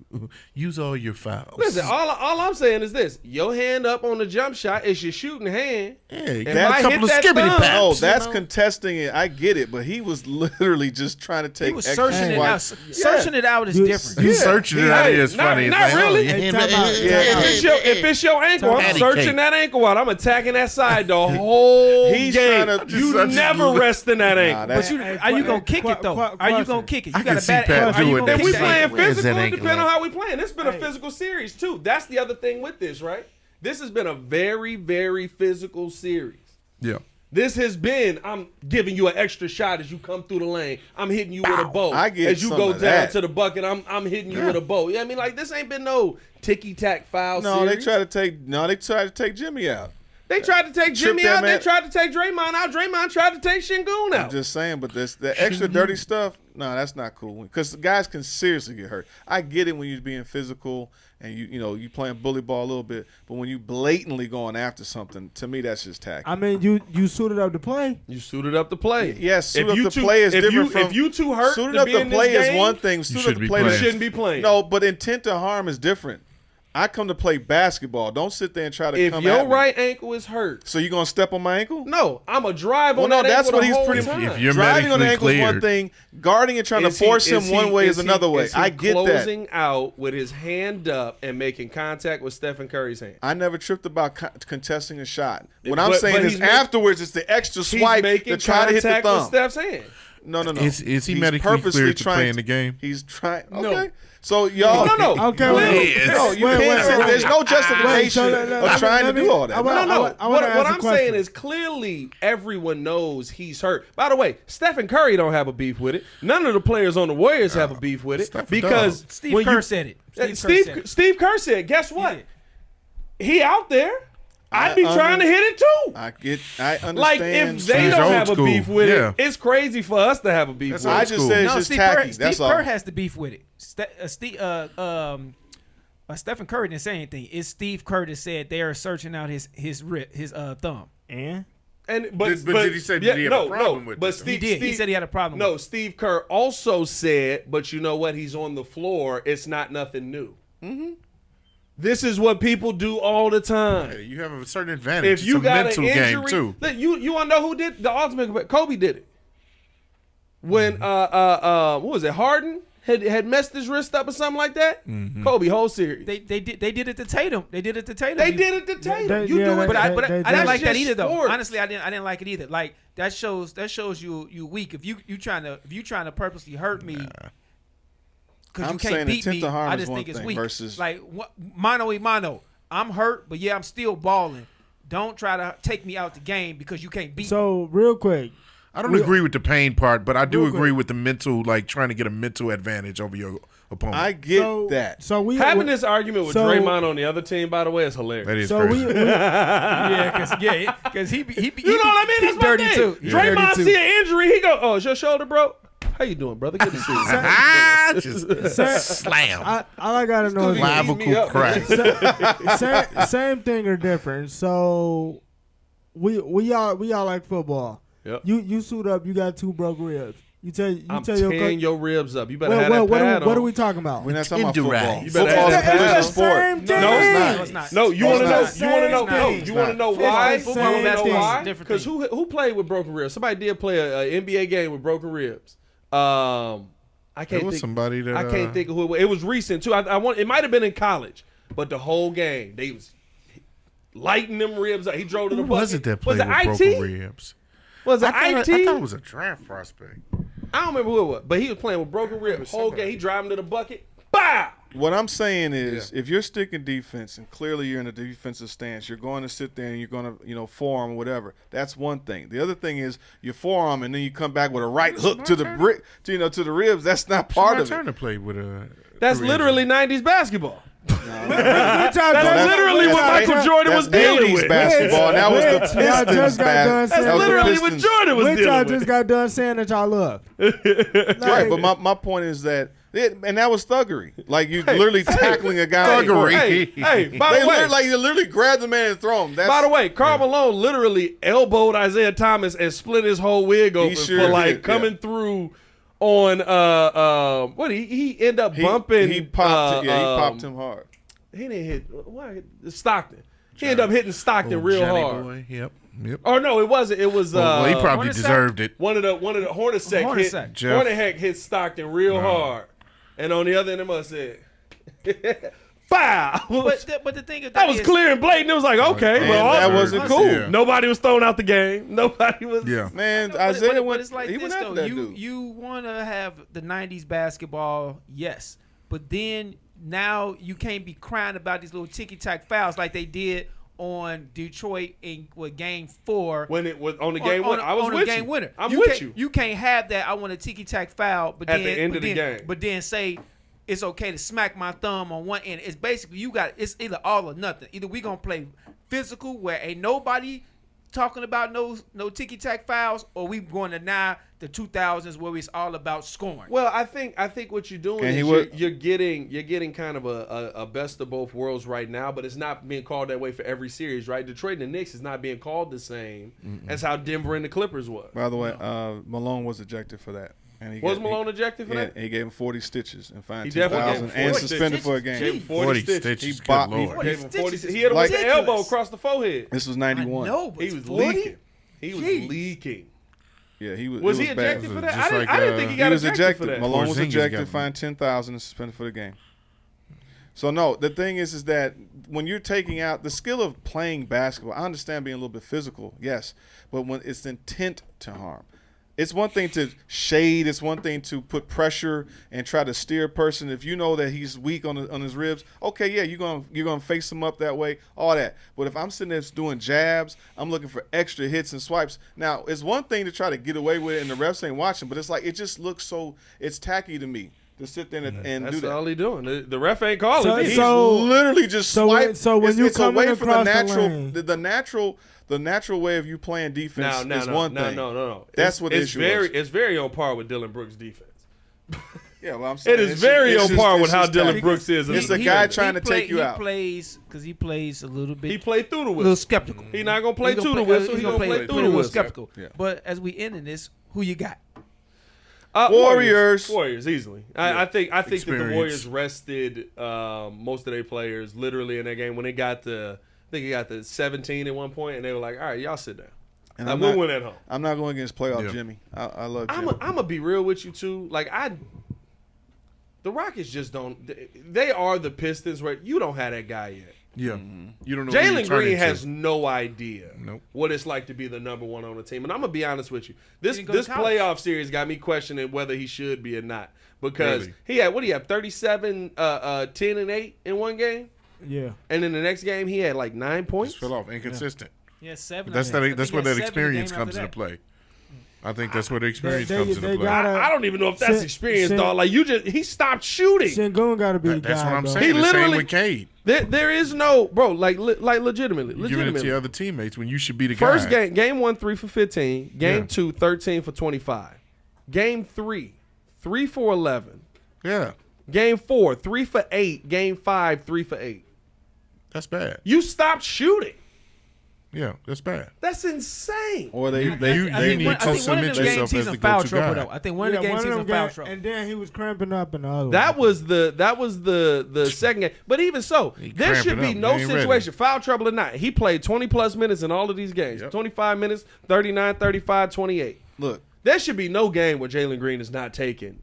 [SPEAKER 3] use all your fouls."
[SPEAKER 4] Listen, all I'm saying is this: your hand up on the jump shot is your shooting hand.
[SPEAKER 3] Yeah, you
[SPEAKER 4] If
[SPEAKER 3] got
[SPEAKER 4] I
[SPEAKER 3] a couple of
[SPEAKER 4] hit that
[SPEAKER 3] skibbity
[SPEAKER 4] thumb-
[SPEAKER 3] paps.
[SPEAKER 1] Oh, that's
[SPEAKER 3] you know?
[SPEAKER 1] contesting it. I get it, but he was literally just trying to take.
[SPEAKER 5] He was
[SPEAKER 1] extra
[SPEAKER 5] searching it
[SPEAKER 1] swipes.
[SPEAKER 5] out. Searching it out is different.
[SPEAKER 3] You searching it out is
[SPEAKER 4] not-
[SPEAKER 3] funny. It's
[SPEAKER 4] not
[SPEAKER 3] like,
[SPEAKER 4] really.
[SPEAKER 3] Oh,
[SPEAKER 2] Hey, time out.
[SPEAKER 4] If it's your ankle, I'm
[SPEAKER 3] Patty
[SPEAKER 4] searching
[SPEAKER 3] cake.
[SPEAKER 4] that ankle out. I'm attacking that side the whole
[SPEAKER 1] He's
[SPEAKER 4] game.
[SPEAKER 1] trying to-
[SPEAKER 4] You never rest in that ankle.
[SPEAKER 1] that's-
[SPEAKER 5] Are you gonna kick it though? Are you gonna kick it? You
[SPEAKER 3] I
[SPEAKER 5] got
[SPEAKER 3] can
[SPEAKER 5] a
[SPEAKER 3] see
[SPEAKER 5] bad
[SPEAKER 3] Pat
[SPEAKER 5] ankle. Are you
[SPEAKER 3] doing
[SPEAKER 5] gonna
[SPEAKER 3] that.
[SPEAKER 4] If we
[SPEAKER 5] kick
[SPEAKER 4] playing
[SPEAKER 5] that?
[SPEAKER 3] Where's that
[SPEAKER 4] physical,
[SPEAKER 3] ankle
[SPEAKER 4] depending on
[SPEAKER 3] at?
[SPEAKER 4] how we playing. It's been a physical series too. That's the other thing with this, right? This has been a very, very physical series.
[SPEAKER 3] Yeah.
[SPEAKER 4] This has been, I'm giving you an extra shot as you come through the lane. I'm hitting you with a bow.
[SPEAKER 1] I get
[SPEAKER 4] as you
[SPEAKER 1] some
[SPEAKER 4] go
[SPEAKER 1] of
[SPEAKER 4] down
[SPEAKER 1] that.
[SPEAKER 4] to the bucket, I'm hitting you with a bow. Yeah, I mean, like, this ain't been no ticky-tack foul
[SPEAKER 1] No,
[SPEAKER 4] series.
[SPEAKER 1] they tried to take Jimmy out.
[SPEAKER 4] They tried to take Jimmy
[SPEAKER 1] that
[SPEAKER 4] out.
[SPEAKER 1] man.
[SPEAKER 4] They tried to take Draymond out. Draymond tried to take Şengün out.
[SPEAKER 1] I'm just saying, but the extra dirty stuff, no, that's not cool. Because guys can seriously get hurt. I get it when you're being physical and you playing bully ball a little bit, but when you blatantly going after something, to me that's just tacky.
[SPEAKER 2] I mean, you suited up to play.
[SPEAKER 4] You suited up to play.
[SPEAKER 1] Yes, suit
[SPEAKER 4] If
[SPEAKER 1] up
[SPEAKER 4] you
[SPEAKER 1] to
[SPEAKER 4] too-
[SPEAKER 1] play is
[SPEAKER 4] if
[SPEAKER 1] different
[SPEAKER 4] you-
[SPEAKER 1] from
[SPEAKER 4] if you too hurt
[SPEAKER 1] suited
[SPEAKER 4] to
[SPEAKER 1] up
[SPEAKER 4] be
[SPEAKER 1] to
[SPEAKER 4] in this
[SPEAKER 1] play is
[SPEAKER 4] game,
[SPEAKER 1] one thing. Suited up
[SPEAKER 3] should
[SPEAKER 1] to
[SPEAKER 3] be
[SPEAKER 1] play
[SPEAKER 4] You
[SPEAKER 3] playing.
[SPEAKER 4] shouldn't be playing.
[SPEAKER 1] No, but intent to harm is different. I come to play basketball. Don't sit there and try to
[SPEAKER 4] If
[SPEAKER 1] come
[SPEAKER 4] your
[SPEAKER 1] at me.
[SPEAKER 4] right ankle is hurt,
[SPEAKER 1] So you gonna step on my ankle?
[SPEAKER 4] no, I'm a drive
[SPEAKER 1] Well,
[SPEAKER 4] on
[SPEAKER 1] no,
[SPEAKER 4] that
[SPEAKER 1] that's
[SPEAKER 4] ankle
[SPEAKER 1] what
[SPEAKER 4] the
[SPEAKER 1] he's
[SPEAKER 4] whole
[SPEAKER 1] pretty.
[SPEAKER 4] time.
[SPEAKER 3] If you're
[SPEAKER 1] Driving on the
[SPEAKER 3] medically
[SPEAKER 1] ankle is one
[SPEAKER 3] cleared.
[SPEAKER 1] thing. Guarding and trying to
[SPEAKER 4] Is he-
[SPEAKER 1] force him
[SPEAKER 4] is
[SPEAKER 1] one
[SPEAKER 4] he-
[SPEAKER 1] way is
[SPEAKER 4] he-
[SPEAKER 1] another way.
[SPEAKER 4] is he
[SPEAKER 1] I get that.
[SPEAKER 4] closing out with his hand up and making contact with Stephen Curry's hand.
[SPEAKER 1] I never tripped about contesting a shot. What
[SPEAKER 4] But-
[SPEAKER 1] I'm saying
[SPEAKER 4] but
[SPEAKER 1] is
[SPEAKER 4] he's make-
[SPEAKER 1] afterwards, it's the extra
[SPEAKER 4] He's
[SPEAKER 1] swipe
[SPEAKER 4] making
[SPEAKER 1] to try to hit the
[SPEAKER 4] contact with
[SPEAKER 1] thumb.
[SPEAKER 4] Steph's hand.
[SPEAKER 1] No.
[SPEAKER 3] Is he
[SPEAKER 1] He's
[SPEAKER 3] medically
[SPEAKER 1] purposely
[SPEAKER 3] cleared to play
[SPEAKER 1] trying
[SPEAKER 3] in the game?
[SPEAKER 1] He's trying.
[SPEAKER 5] No.
[SPEAKER 1] Okay. So y'all.
[SPEAKER 4] No.
[SPEAKER 2] Okay,
[SPEAKER 3] wait.
[SPEAKER 1] No, you
[SPEAKER 2] Wait,
[SPEAKER 1] can't say
[SPEAKER 2] wait.
[SPEAKER 1] there's no justification of trying to do all that.
[SPEAKER 2] I wanna-
[SPEAKER 4] No.
[SPEAKER 2] I wanna
[SPEAKER 4] What
[SPEAKER 2] ask a
[SPEAKER 4] I'm
[SPEAKER 2] question.
[SPEAKER 4] saying is clearly everyone knows he's hurt. By the way, Stephen Curry don't have a beef with it. None of the players on the Warriors have a beef with it
[SPEAKER 3] Stephen
[SPEAKER 4] because
[SPEAKER 3] don't.
[SPEAKER 5] Steve
[SPEAKER 4] when
[SPEAKER 5] Kerr
[SPEAKER 4] you-
[SPEAKER 5] said it.
[SPEAKER 4] Steve Kerr said, guess what?
[SPEAKER 5] did.
[SPEAKER 4] He out there. I'd be trying to hit it too.
[SPEAKER 1] I understand.
[SPEAKER 4] Like if they
[SPEAKER 3] He's
[SPEAKER 4] don't
[SPEAKER 3] old
[SPEAKER 4] have a
[SPEAKER 3] school.
[SPEAKER 4] beef with
[SPEAKER 3] Yeah.
[SPEAKER 4] it, it's crazy for us to have a beef
[SPEAKER 3] That's
[SPEAKER 4] with
[SPEAKER 1] I
[SPEAKER 4] it.
[SPEAKER 3] old
[SPEAKER 1] just
[SPEAKER 3] school.
[SPEAKER 1] said it's
[SPEAKER 5] No,
[SPEAKER 1] just
[SPEAKER 5] Steve
[SPEAKER 1] tacky.
[SPEAKER 5] Kerr.
[SPEAKER 1] That's
[SPEAKER 5] Steve
[SPEAKER 1] all.
[SPEAKER 5] Kerr has the beef with it. Stephen Curry didn't say anything. It's Steve Kerr that said they are searching out his thumb.
[SPEAKER 2] And
[SPEAKER 4] But
[SPEAKER 3] did he say did he have a problem with
[SPEAKER 4] But
[SPEAKER 3] it?
[SPEAKER 4] Steve,
[SPEAKER 5] He did. He
[SPEAKER 4] Steve-
[SPEAKER 5] said he had a problem.
[SPEAKER 4] No,
[SPEAKER 5] with it.
[SPEAKER 4] Steve Kerr also said, but you know what? He's on the floor. It's not nothing new. Mm-hmm. This is what people do all the time.
[SPEAKER 3] Hey, you have a certain advantage.
[SPEAKER 4] If you
[SPEAKER 3] it's a
[SPEAKER 4] got
[SPEAKER 3] mental
[SPEAKER 4] an
[SPEAKER 3] game
[SPEAKER 4] injury,
[SPEAKER 3] too.
[SPEAKER 4] look, you want to know who did the ultimate? Kobe did it. When what was it? Harden had messed his wrist up or something like that. Kobe whole series.
[SPEAKER 5] They did it to Tatum. They did it to Tatum.
[SPEAKER 4] They did it to Tatum.
[SPEAKER 2] They-
[SPEAKER 4] You
[SPEAKER 2] yeah,
[SPEAKER 4] do it,
[SPEAKER 2] they-
[SPEAKER 5] But I
[SPEAKER 2] they-
[SPEAKER 5] didn't
[SPEAKER 4] that's
[SPEAKER 5] like that
[SPEAKER 4] just
[SPEAKER 5] either though.
[SPEAKER 4] sports.
[SPEAKER 5] Honestly, I didn't like it either. Like that shows you weak. If you trying to purposely hurt me because
[SPEAKER 1] I'm
[SPEAKER 5] you can't
[SPEAKER 1] saying
[SPEAKER 5] beat
[SPEAKER 1] intent
[SPEAKER 5] me,
[SPEAKER 1] to harm
[SPEAKER 5] I
[SPEAKER 1] is
[SPEAKER 5] just
[SPEAKER 1] one
[SPEAKER 5] think it's
[SPEAKER 1] thing
[SPEAKER 5] weak.
[SPEAKER 1] versus-
[SPEAKER 5] Like mano a mano. I'm hurt, but yeah, I'm still balling. Don't try to take me out the game because you can't beat me.
[SPEAKER 2] so real quick,
[SPEAKER 3] I don't agree with the pain part, but I do
[SPEAKER 2] Real
[SPEAKER 3] agree
[SPEAKER 2] quick.
[SPEAKER 3] with the mental, like trying to get a mental advantage over your opponent.
[SPEAKER 1] I get
[SPEAKER 2] so,
[SPEAKER 1] that.
[SPEAKER 2] So we
[SPEAKER 4] Having this argument with
[SPEAKER 2] so-
[SPEAKER 4] Draymond on the other team, by the way, is hilarious.
[SPEAKER 3] that is
[SPEAKER 2] So
[SPEAKER 3] crazy.
[SPEAKER 5] because he
[SPEAKER 4] You know what I mean?
[SPEAKER 5] He's
[SPEAKER 4] That's my
[SPEAKER 5] dirty
[SPEAKER 4] thing.
[SPEAKER 5] too. He's
[SPEAKER 4] Draymond
[SPEAKER 5] dirty
[SPEAKER 4] see
[SPEAKER 5] too.
[SPEAKER 4] an injury, he go, "Oh, it's your shoulder, bro. How you doing, brother? Good to see you."
[SPEAKER 3] Just slam.
[SPEAKER 2] all I gotta know is
[SPEAKER 4] me
[SPEAKER 3] Clavicle
[SPEAKER 4] up.
[SPEAKER 3] crack.
[SPEAKER 2] same thing or different. So we all like football.
[SPEAKER 4] Yep.
[SPEAKER 2] You suit up. You got 2 broke ribs.
[SPEAKER 4] I'm
[SPEAKER 2] tell your
[SPEAKER 4] tearing
[SPEAKER 2] coach.
[SPEAKER 4] your ribs up. You better have that
[SPEAKER 2] What
[SPEAKER 4] pad
[SPEAKER 2] are
[SPEAKER 4] on.
[SPEAKER 2] we talking about?
[SPEAKER 1] We're not talking about
[SPEAKER 3] Indirect.
[SPEAKER 1] football.
[SPEAKER 3] You
[SPEAKER 4] better
[SPEAKER 1] Football is
[SPEAKER 4] have
[SPEAKER 1] a
[SPEAKER 4] that
[SPEAKER 1] collision
[SPEAKER 2] pad.
[SPEAKER 1] sport.
[SPEAKER 2] Same
[SPEAKER 4] No,
[SPEAKER 2] thing.
[SPEAKER 5] No, it's not.
[SPEAKER 4] No, you want to know?
[SPEAKER 2] It's
[SPEAKER 4] You want to know?
[SPEAKER 2] not.
[SPEAKER 4] No,
[SPEAKER 2] It's
[SPEAKER 4] you want to
[SPEAKER 1] not.
[SPEAKER 4] know why?
[SPEAKER 5] Football
[SPEAKER 2] and
[SPEAKER 4] You know
[SPEAKER 5] basketball is
[SPEAKER 4] why?
[SPEAKER 5] a different
[SPEAKER 4] Because
[SPEAKER 5] thing.
[SPEAKER 4] who played with broken ribs? Somebody did play an NBA game with broken ribs. I can't
[SPEAKER 3] There was
[SPEAKER 4] think.
[SPEAKER 3] somebody that
[SPEAKER 4] I can't think of who it was. It was recent too. I want. It might have been in college, but the whole game they was lighting them ribs up. He drove to the
[SPEAKER 3] Who
[SPEAKER 4] bucket.
[SPEAKER 3] was it that played
[SPEAKER 4] Was
[SPEAKER 3] with
[SPEAKER 4] it
[SPEAKER 3] broken
[SPEAKER 4] IT?
[SPEAKER 3] ribs?
[SPEAKER 4] Was it
[SPEAKER 3] I
[SPEAKER 4] IT?
[SPEAKER 3] thought it was a draft prospect.
[SPEAKER 4] I don't remember who it was, but he was playing with broken ribs. Whole game, he driving to the bucket. Bow.
[SPEAKER 1] What I'm saying is, if you're sticking defense and clearly you're in a defensive stance, you're going to sit there and you're going to, forearm or whatever. That's one thing. The other thing is your forearm and then you come back with a right hook to the brick, to the ribs. That's not part of it.
[SPEAKER 3] Turner played with a.
[SPEAKER 4] That's
[SPEAKER 3] career
[SPEAKER 4] literally 90s basketball.
[SPEAKER 2] That's
[SPEAKER 4] literally what Michael Jordan was dealing
[SPEAKER 1] 80s
[SPEAKER 4] with.
[SPEAKER 1] basketball. And that was the
[SPEAKER 2] Y'all just
[SPEAKER 1] Pistons
[SPEAKER 2] got
[SPEAKER 1] back.
[SPEAKER 2] done saying-
[SPEAKER 4] That's literally what Jordan was
[SPEAKER 2] Which y'all
[SPEAKER 4] dealing
[SPEAKER 2] just
[SPEAKER 4] with.
[SPEAKER 2] got done saying that y'all love.
[SPEAKER 1] Right, but my point is that And that was thuggery. Like you literally tackling a guy.
[SPEAKER 3] Thuggery.
[SPEAKER 4] Hey, by the way,
[SPEAKER 1] you literally grab the man and throw him.
[SPEAKER 4] By the way, Karl Malone literally elbowed Isaiah Thomas and split his whole wig open coming through on what he ended up bumping.
[SPEAKER 1] He popped. He popped him hard.
[SPEAKER 4] He didn't hit Stockton. He ended up hitting Stockton real
[SPEAKER 3] Johnny
[SPEAKER 4] hard.
[SPEAKER 3] Boy. Yep.
[SPEAKER 4] Oh no, it wasn't. It was
[SPEAKER 3] well, he probably deserved it.
[SPEAKER 4] One of the Hornacek hit Stockton real hard, and on the other end, it must have said foul.
[SPEAKER 5] But the thing is,
[SPEAKER 4] that was clear and blatant. It was like, okay, well,
[SPEAKER 1] that wasn't cool.
[SPEAKER 3] Yeah.
[SPEAKER 4] Nobody was thrown out the game. Nobody was.
[SPEAKER 3] Yeah,
[SPEAKER 1] man. Isaiah
[SPEAKER 5] but
[SPEAKER 1] went.
[SPEAKER 5] It's like
[SPEAKER 1] he
[SPEAKER 5] this
[SPEAKER 1] went after
[SPEAKER 5] though.
[SPEAKER 1] that dude.
[SPEAKER 5] You want to have the '90s basketball, yes, but then now you can't be crying about these little ticky-tack fouls like they did on Detroit in Game 4
[SPEAKER 4] when it was on the game winner. I was
[SPEAKER 5] on
[SPEAKER 4] with
[SPEAKER 5] game
[SPEAKER 4] you.
[SPEAKER 5] winner.
[SPEAKER 4] I'm with you.
[SPEAKER 5] You can't have that. I want a ticky-tack foul, but
[SPEAKER 4] at
[SPEAKER 5] then
[SPEAKER 4] the end of the game,
[SPEAKER 5] but then say it's okay to smack my thumb on one end. It's basically it's either all or nothing. Either we gonna play physical where ain't nobody talking about no ticky-tack fouls, or we going to now the 2000s where it's all about scoring.
[SPEAKER 4] Well, I think what you're doing is you're getting kind of a best of both worlds right now, but it's not being called that way for every series, right? Detroit and the Knicks is not being called the same as how Denver and the Clippers was.
[SPEAKER 1] By the way, Malone was ejected for that. And
[SPEAKER 4] Malone ejected for that?
[SPEAKER 1] He gave him 40 stitches and fined
[SPEAKER 4] $2,000
[SPEAKER 1] and suspended for a game.
[SPEAKER 4] Gave him 40 stitches.
[SPEAKER 1] He bopped me.
[SPEAKER 4] Gave him 40 stitches. He hit him with the elbow across the forehead.
[SPEAKER 1] This was 91.
[SPEAKER 5] No, but
[SPEAKER 4] He was
[SPEAKER 5] 40?
[SPEAKER 4] leaking. He was leaking.
[SPEAKER 1] Yeah, he was.
[SPEAKER 4] Was he
[SPEAKER 1] bad.
[SPEAKER 4] ejected for that?
[SPEAKER 3] Just
[SPEAKER 4] I didn't think he got
[SPEAKER 1] was
[SPEAKER 4] ejected for that.
[SPEAKER 1] Malone was
[SPEAKER 3] Porzingis
[SPEAKER 1] ejected,
[SPEAKER 3] got
[SPEAKER 1] fined $10,000, and suspended for the game. So no, the thing is that when you're taking out the skill of playing basketball, I understand being a little bit physical, yes, but when it's intent to harm. It's one thing to shade. It's one thing to put pressure and try to steer a person. If you know that he's weak on his ribs, okay, yeah, you're gonna face him up that way, all that. But if I'm sitting there doing jabs, I'm looking for extra hits and swipes. Now, it's one thing to try to get away with it, and the refs ain't watching, but it's like it just looks it's tacky to me to sit there and do that.
[SPEAKER 4] That's all he doing. The ref ain't calling.
[SPEAKER 1] He's literally just swiping.
[SPEAKER 2] So when you come
[SPEAKER 1] away from the
[SPEAKER 2] natural,
[SPEAKER 1] the natural way of you playing defense is one thing.
[SPEAKER 4] No.
[SPEAKER 1] That's what the issue is.
[SPEAKER 4] It's very on par with Dillon Brooks' defense.
[SPEAKER 1] Yeah, well, I'm saying
[SPEAKER 4] it is very on par with how Dillon Brooks is.
[SPEAKER 1] It's a guy trying to take you out.
[SPEAKER 5] He plays because he plays a little bit.
[SPEAKER 4] He played through the whistle.
[SPEAKER 5] A little skeptical.
[SPEAKER 4] He's not gonna play through the whistle. He's gonna play through the whistle.
[SPEAKER 5] Skeptical.
[SPEAKER 1] Yeah.
[SPEAKER 5] But as we end in this, who you got?
[SPEAKER 1] Warriors
[SPEAKER 4] easily. I think that the Warriors rested most of their players literally in that game when they got I think he got the 17 at one point, and they were like, all right, y'all sit down. And we'll win at home.
[SPEAKER 1] I'm not going against playoff Jimmy. I love Jimmy.
[SPEAKER 4] I'm going to be real with you, too. Like, the Rockets just don't – they are the Pistons where you don't have that guy yet.
[SPEAKER 3] Yeah. You don't know
[SPEAKER 4] Jalen Green has no idea
[SPEAKER 3] Nope.
[SPEAKER 4] what it's like to be the number one on the team. And I'm going to be honest with you. This playoff series got me questioning whether he should be or not. Because he had 37, 10, and 8 in one game?
[SPEAKER 2] Yeah.
[SPEAKER 4] And in the next game, he had like 9 points.
[SPEAKER 3] Just fell off. Inconsistent.
[SPEAKER 5] Yeah, 7.
[SPEAKER 3] That's where that experience comes into play. I think that's where the experience comes into play.
[SPEAKER 4] I don't even know if that's experience, dog. Like he stopped shooting.
[SPEAKER 2] Sengun got to be the guy.
[SPEAKER 3] That's what I'm
[SPEAKER 2] bro.
[SPEAKER 3] saying. The same with Cade.
[SPEAKER 4] There is no bro. Like legitimately.
[SPEAKER 3] You're giving it to your other teammates when you should be the guy.
[SPEAKER 4] First game 1, 3 for 15. Game 2, 13 for 25. Game 3, 3 for 11.
[SPEAKER 3] Yeah.
[SPEAKER 4] Game 4, 3 for 8. Game 5, 3 for 8.
[SPEAKER 3] That's bad.
[SPEAKER 4] You stopped shooting.
[SPEAKER 3] Yeah, that's bad.
[SPEAKER 4] That's insane.
[SPEAKER 3] Or they need to submit yourself as the go-to guy.
[SPEAKER 5] I think one of the games he was in foul trouble.
[SPEAKER 2] And then he was cramping up in the other
[SPEAKER 4] That was the second game. But even so, there should be no situation, foul trouble or not. He played 20-plus minutes in all of these games. 25 minutes, 39, 35, 28.
[SPEAKER 1] Look.
[SPEAKER 4] There should be no game where Jalen Green is not taking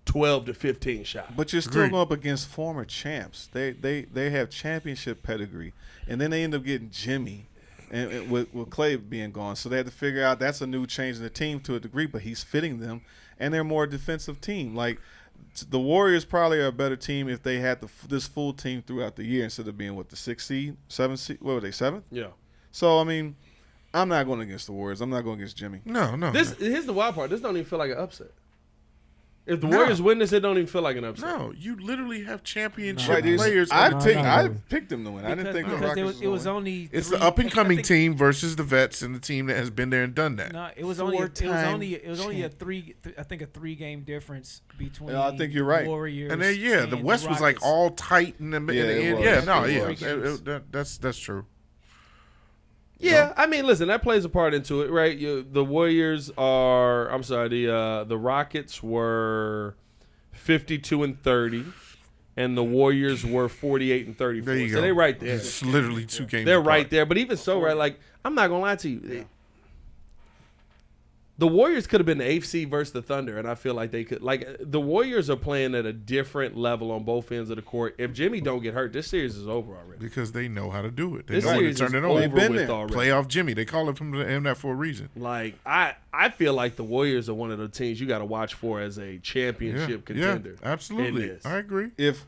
[SPEAKER 4] 12 to 15 shots.
[SPEAKER 1] But you're still going up against former champs. They have championship pedigree. And then they end up getting Jimmy. And with Clay being gone, so they had to figure out that's a new change in the team to a degree, but he's fitting them, and they're more defensive team. Like the Warriors probably are a better team if they had this full team throughout the year instead of being the 6th seed, 7th seed. What were they, 7th?
[SPEAKER 4] Yeah.
[SPEAKER 1] So I mean, I'm not going against the Warriors. I'm not going against Jimmy.
[SPEAKER 3] No.
[SPEAKER 4] Here's the wild part. This don't even feel like an upset. If the Warriors win this, it don't even feel like an upset.
[SPEAKER 3] No, you literally have championship
[SPEAKER 1] Right,
[SPEAKER 3] players.
[SPEAKER 1] I
[SPEAKER 3] on
[SPEAKER 1] picked them to win. I didn't think the
[SPEAKER 5] because
[SPEAKER 1] Rockets
[SPEAKER 5] it was only.
[SPEAKER 3] It's
[SPEAKER 5] three-
[SPEAKER 3] the up and coming
[SPEAKER 5] I think-
[SPEAKER 3] team versus the vets and the team that has been there and done that.
[SPEAKER 5] No, it was only a 3-game difference between.
[SPEAKER 1] Yeah, I think you're right.
[SPEAKER 5] Warriors
[SPEAKER 3] And then the West was like
[SPEAKER 5] Rockets.
[SPEAKER 3] all tight in the end. That's true.
[SPEAKER 4] Yeah, I mean, listen, that plays a part into it, right? The Warriors are. I'm sorry, the Rockets were 52-30, and the Warriors were 48-34.
[SPEAKER 3] There you
[SPEAKER 4] so
[SPEAKER 3] go.
[SPEAKER 4] they're right there.
[SPEAKER 3] It's literally 2 games.
[SPEAKER 4] They're
[SPEAKER 3] apart.
[SPEAKER 4] right there. But even so, right? Like, I'm not gonna lie to you. The Warriors could have been the 8th seed versus the Thunder, and I feel like they could. Like, the Warriors are playing at a different level on both ends of the court. If Jimmy don't get hurt, this series is over already.
[SPEAKER 3] Because they know how to do it. They
[SPEAKER 4] This
[SPEAKER 3] know how to
[SPEAKER 4] series
[SPEAKER 3] turn
[SPEAKER 4] is
[SPEAKER 3] it
[SPEAKER 4] over
[SPEAKER 3] on.
[SPEAKER 1] been
[SPEAKER 4] with
[SPEAKER 1] there.
[SPEAKER 4] already.
[SPEAKER 3] Playoff Jimmy. They call him that for a reason.
[SPEAKER 4] Like, I feel like the Warriors are one of the teams you got to watch for as a championship contender.
[SPEAKER 3] Yeah, absolutely.
[SPEAKER 4] in this.
[SPEAKER 3] I agree.
[SPEAKER 1] If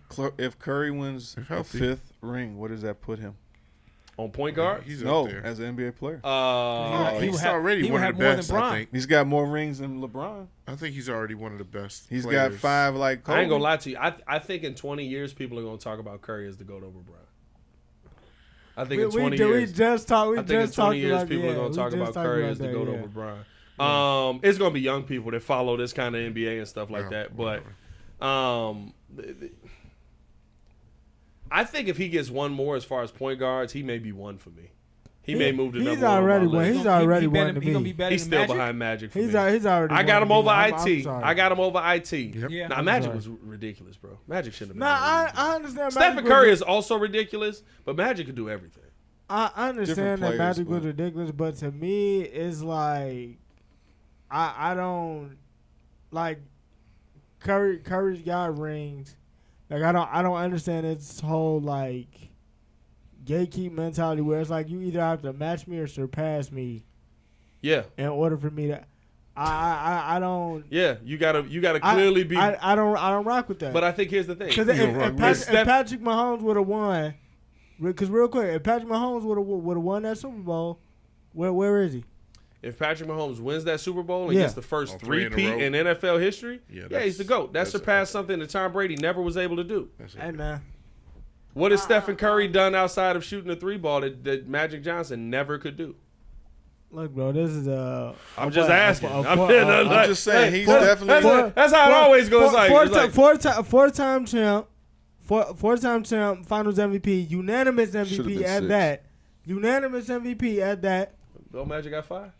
[SPEAKER 1] Curry wins
[SPEAKER 3] If
[SPEAKER 1] a
[SPEAKER 3] healthy.
[SPEAKER 1] 5th ring, what does that put him?
[SPEAKER 4] On point guard?
[SPEAKER 3] He's
[SPEAKER 1] No,
[SPEAKER 3] up there.
[SPEAKER 1] as an NBA player.
[SPEAKER 3] He's already
[SPEAKER 5] he
[SPEAKER 3] one
[SPEAKER 5] would
[SPEAKER 3] of
[SPEAKER 5] have
[SPEAKER 3] the
[SPEAKER 5] more
[SPEAKER 3] best,
[SPEAKER 5] than
[SPEAKER 3] I
[SPEAKER 5] Bron.
[SPEAKER 3] think.
[SPEAKER 1] He's got more rings than LeBron.
[SPEAKER 3] I think he's already one of the best.
[SPEAKER 1] He's
[SPEAKER 3] players.
[SPEAKER 1] got 5 like Kobe.
[SPEAKER 4] I ain't going to lie to you. I think in 20 years, people are going to talk about Curry as the GOAT over Bron. I think in 20 years.
[SPEAKER 2] We just talked.
[SPEAKER 4] I think in 20 years, people are going to talk about Curry as the GOAT over Bron. It's going to be young people that follow this kind of NBA and stuff like that. But I think if he gets one more as far as point guards, he may be one for me. He may move to number one.
[SPEAKER 2] Already
[SPEAKER 4] on my list.
[SPEAKER 2] He's already
[SPEAKER 5] He
[SPEAKER 2] one to
[SPEAKER 5] gonna be
[SPEAKER 2] me.
[SPEAKER 5] better
[SPEAKER 4] He's
[SPEAKER 5] than
[SPEAKER 4] still
[SPEAKER 5] Magic?
[SPEAKER 4] behind Magic for
[SPEAKER 2] He's
[SPEAKER 4] me.
[SPEAKER 2] already.
[SPEAKER 4] I got him over
[SPEAKER 2] I'm
[SPEAKER 4] IT.
[SPEAKER 2] sorry.
[SPEAKER 4] I got him over IT.
[SPEAKER 5] Yeah.
[SPEAKER 4] Now,
[SPEAKER 2] I'm
[SPEAKER 4] Magic
[SPEAKER 2] sorry.
[SPEAKER 4] was ridiculous, bro. Magic shouldn't have been.
[SPEAKER 2] Nah,
[SPEAKER 4] there.
[SPEAKER 2] I understand.
[SPEAKER 4] Stephen
[SPEAKER 2] Magic
[SPEAKER 4] Curry
[SPEAKER 2] was-
[SPEAKER 4] is also ridiculous, but Magic could do everything.
[SPEAKER 2] I understand
[SPEAKER 1] Different
[SPEAKER 2] that
[SPEAKER 1] players,
[SPEAKER 2] Magic was
[SPEAKER 1] but-
[SPEAKER 2] ridiculous, but to me, it's like I don't like Curry's got rings. Like I don't understand its whole like gatekeep mentality where it's like you either have to match me or surpass me
[SPEAKER 4] Yeah,
[SPEAKER 2] in order for me to. I don't.
[SPEAKER 4] yeah. You gotta clearly be.
[SPEAKER 2] I don't rock with that.
[SPEAKER 4] But I think here's the thing.
[SPEAKER 2] Because
[SPEAKER 4] Steph-
[SPEAKER 2] if Patrick Mahomes would have won, because real quick, if Patrick Mahomes would have won that Super Bowl, where is he?
[SPEAKER 4] If Patrick Mahomes wins that Super Bowl and
[SPEAKER 2] Yeah.
[SPEAKER 4] gets the first
[SPEAKER 3] 3 in a
[SPEAKER 4] three-peat
[SPEAKER 3] row.
[SPEAKER 4] in NFL history,
[SPEAKER 3] Yeah,
[SPEAKER 4] he's the GOAT. That
[SPEAKER 3] that's-
[SPEAKER 4] surpassed something that Tom Brady never was able to do.
[SPEAKER 2] Hey man,
[SPEAKER 4] What has Stephen Curry done outside of shooting a 3-ball that Magic Johnson never could do?
[SPEAKER 2] look, bro, this is
[SPEAKER 4] I'm just asking.
[SPEAKER 1] I'm just saying he's definitely.
[SPEAKER 4] That's how it always goes.
[SPEAKER 2] Four-time champ, four-time champ, Finals MVP, unanimous
[SPEAKER 1] Should've
[SPEAKER 2] MVP
[SPEAKER 1] been
[SPEAKER 2] at
[SPEAKER 1] 6.
[SPEAKER 2] that, unanimous MVP at that,
[SPEAKER 4] Bill Magic got 5.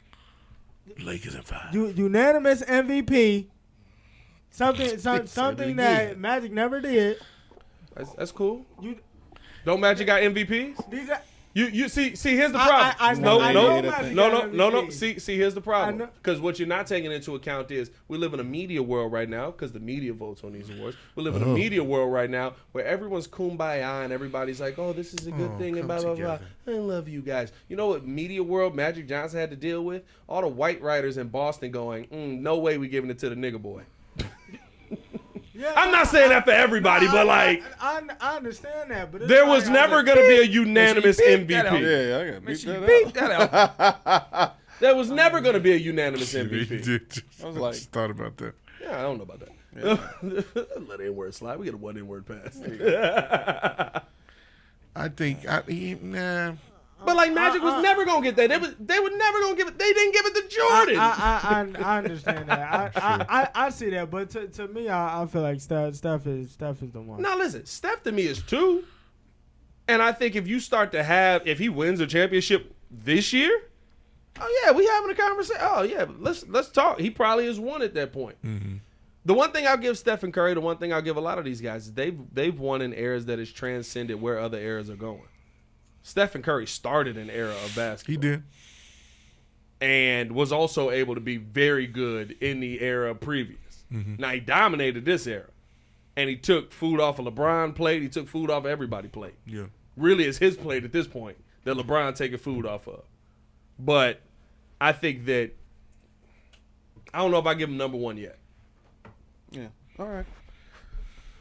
[SPEAKER 3] Lakers at 5.
[SPEAKER 2] unanimous MVP. Something
[SPEAKER 3] again.
[SPEAKER 2] that Magic never did.
[SPEAKER 4] That's cool.
[SPEAKER 2] You,
[SPEAKER 4] Don't Magic got MVPs?
[SPEAKER 2] these are,
[SPEAKER 4] You see here's the
[SPEAKER 2] I
[SPEAKER 4] problem.
[SPEAKER 2] know
[SPEAKER 4] No.
[SPEAKER 2] Magic got
[SPEAKER 4] No.
[SPEAKER 2] MVP.
[SPEAKER 4] See here's the
[SPEAKER 2] I
[SPEAKER 4] problem.
[SPEAKER 2] know.
[SPEAKER 4] Because what you're not taking into account is we live in a media world right now because the media votes on these awards. We live in a media world right now where everyone's kumbaya and everybody's like, oh, this is a good thing and blah, blah, blah. I love you guys. You know what media world Magic Johnson had to deal with? All the white writers in Boston going, no way we giving it to the nigga boy.
[SPEAKER 2] yeah,
[SPEAKER 4] I'm not saying that for everybody, but like
[SPEAKER 2] I understand that, but it's
[SPEAKER 4] there
[SPEAKER 2] like,
[SPEAKER 4] was never going to be a unanimous
[SPEAKER 5] beat that out.
[SPEAKER 4] MVP.
[SPEAKER 1] Yeah, I got beat that
[SPEAKER 5] Beat
[SPEAKER 1] out.
[SPEAKER 5] that out.
[SPEAKER 4] There was never going to be a unanimous MVP.
[SPEAKER 1] I was like-
[SPEAKER 3] just thought about that.
[SPEAKER 4] Yeah, I don't know about that. Let N-word slide. We get a 1 N-word pass.
[SPEAKER 3] I think, nah.
[SPEAKER 4] But like Magic was never gonna get that. They were never gonna give it. They didn't give it to Jordan.
[SPEAKER 2] I understand that. I see that, but to me, I feel like Steph is the one.
[SPEAKER 4] Now listen, Steph to me is 2, and I think if you start to have, if he wins a championship this year, oh yeah, we having a conversation. Oh yeah, let's talk. He probably is 1 at that point.
[SPEAKER 3] Mm-hmm.
[SPEAKER 4] The one thing I'll give Stephen Curry, the one thing I'll give a lot of these guys, is they've won in eras that has transcended where other eras are going. Stephen Curry started an era of basketball.
[SPEAKER 3] He did.
[SPEAKER 4] And was also able to be very good in the era previous.
[SPEAKER 3] Mm-hmm.
[SPEAKER 4] Now, he dominated this era. And he took food off of LeBron plate. He took food off of everybody plate.
[SPEAKER 3] Yeah.
[SPEAKER 4] Really, it's his plate at this point that LeBron taking food off of. But I think that I don't know if I give him number 1 yet.
[SPEAKER 1] Yeah. All right.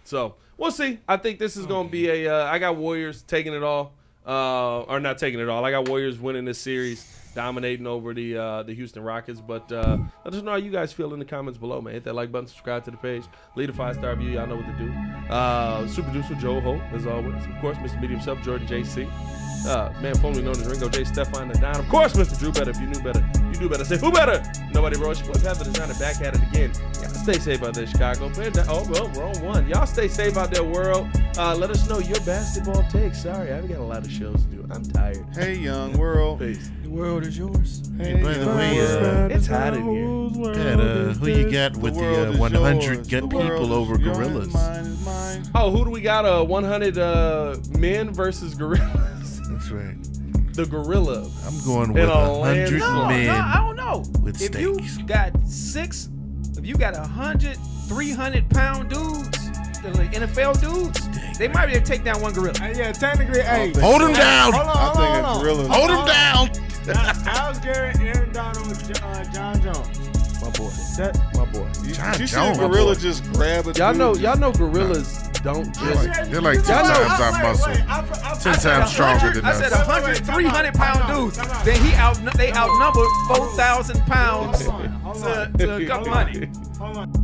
[SPEAKER 4] So, we'll see. I think this is going to be I got Warriors taking it all. Or not taking it all. I got Warriors winning this series, dominating over the Houston Rockets. But let us know how you guys feel in the comments below, man. Hit that like button, subscribe to the page, leave a 5-star review. Y'all know what to do. Super producer Joe Holt, as always. Of course, Mr. Medium Self, Jordan JC. Man, formerly known as Ringo J. Stefan the Don. Of course, Mr. Drew Better. If you knew better, you do better. Say, who better? Nobody, bro. She was having the designer back at it again. Y'all stay safe out there, Chicago. Oh, well, wrong one. Y'all stay safe out there, world. Let us know your basketball takes. Sorry, I've got a lot of shows to do. I'm tired.
[SPEAKER 1] Hey, young world.
[SPEAKER 4] Peace.
[SPEAKER 5] The world is yours.
[SPEAKER 3] Hey, by the way,
[SPEAKER 4] It's hot in here.
[SPEAKER 3] who you got with the 100 get people over gorillas?
[SPEAKER 4] Oh, who do we got? 100 men versus gorillas.
[SPEAKER 3] That's right.
[SPEAKER 4] The gorilla.
[SPEAKER 3] I'm going with 100 men.
[SPEAKER 5] No, I don't know.
[SPEAKER 3] with
[SPEAKER 5] If
[SPEAKER 3] steaks.
[SPEAKER 5] you got 100, 300-pound dudes, the like NFL dudes, they might be able to take down one gorilla.
[SPEAKER 2] Yeah, technically, hey.
[SPEAKER 3] Hold him down.
[SPEAKER 1] I think a gorilla.
[SPEAKER 3] Hold him down.
[SPEAKER 2] How's Garrett, Aaron Donald, with John Jones?
[SPEAKER 4] My boy.
[SPEAKER 2] My
[SPEAKER 4] boy.
[SPEAKER 3] John
[SPEAKER 1] You see
[SPEAKER 3] Jones,
[SPEAKER 1] a
[SPEAKER 3] my
[SPEAKER 1] gorilla
[SPEAKER 3] boy.
[SPEAKER 1] just grab a
[SPEAKER 4] Y'all
[SPEAKER 1] dude?
[SPEAKER 4] know gorillas don't just.
[SPEAKER 3] They're like 10 times our muscle. 10 times stronger than
[SPEAKER 5] I said
[SPEAKER 3] us.
[SPEAKER 5] 100, 300-pound dudes. Then they outnumbered 4,000 pounds to a couple hundred.
[SPEAKER 2] Hold on.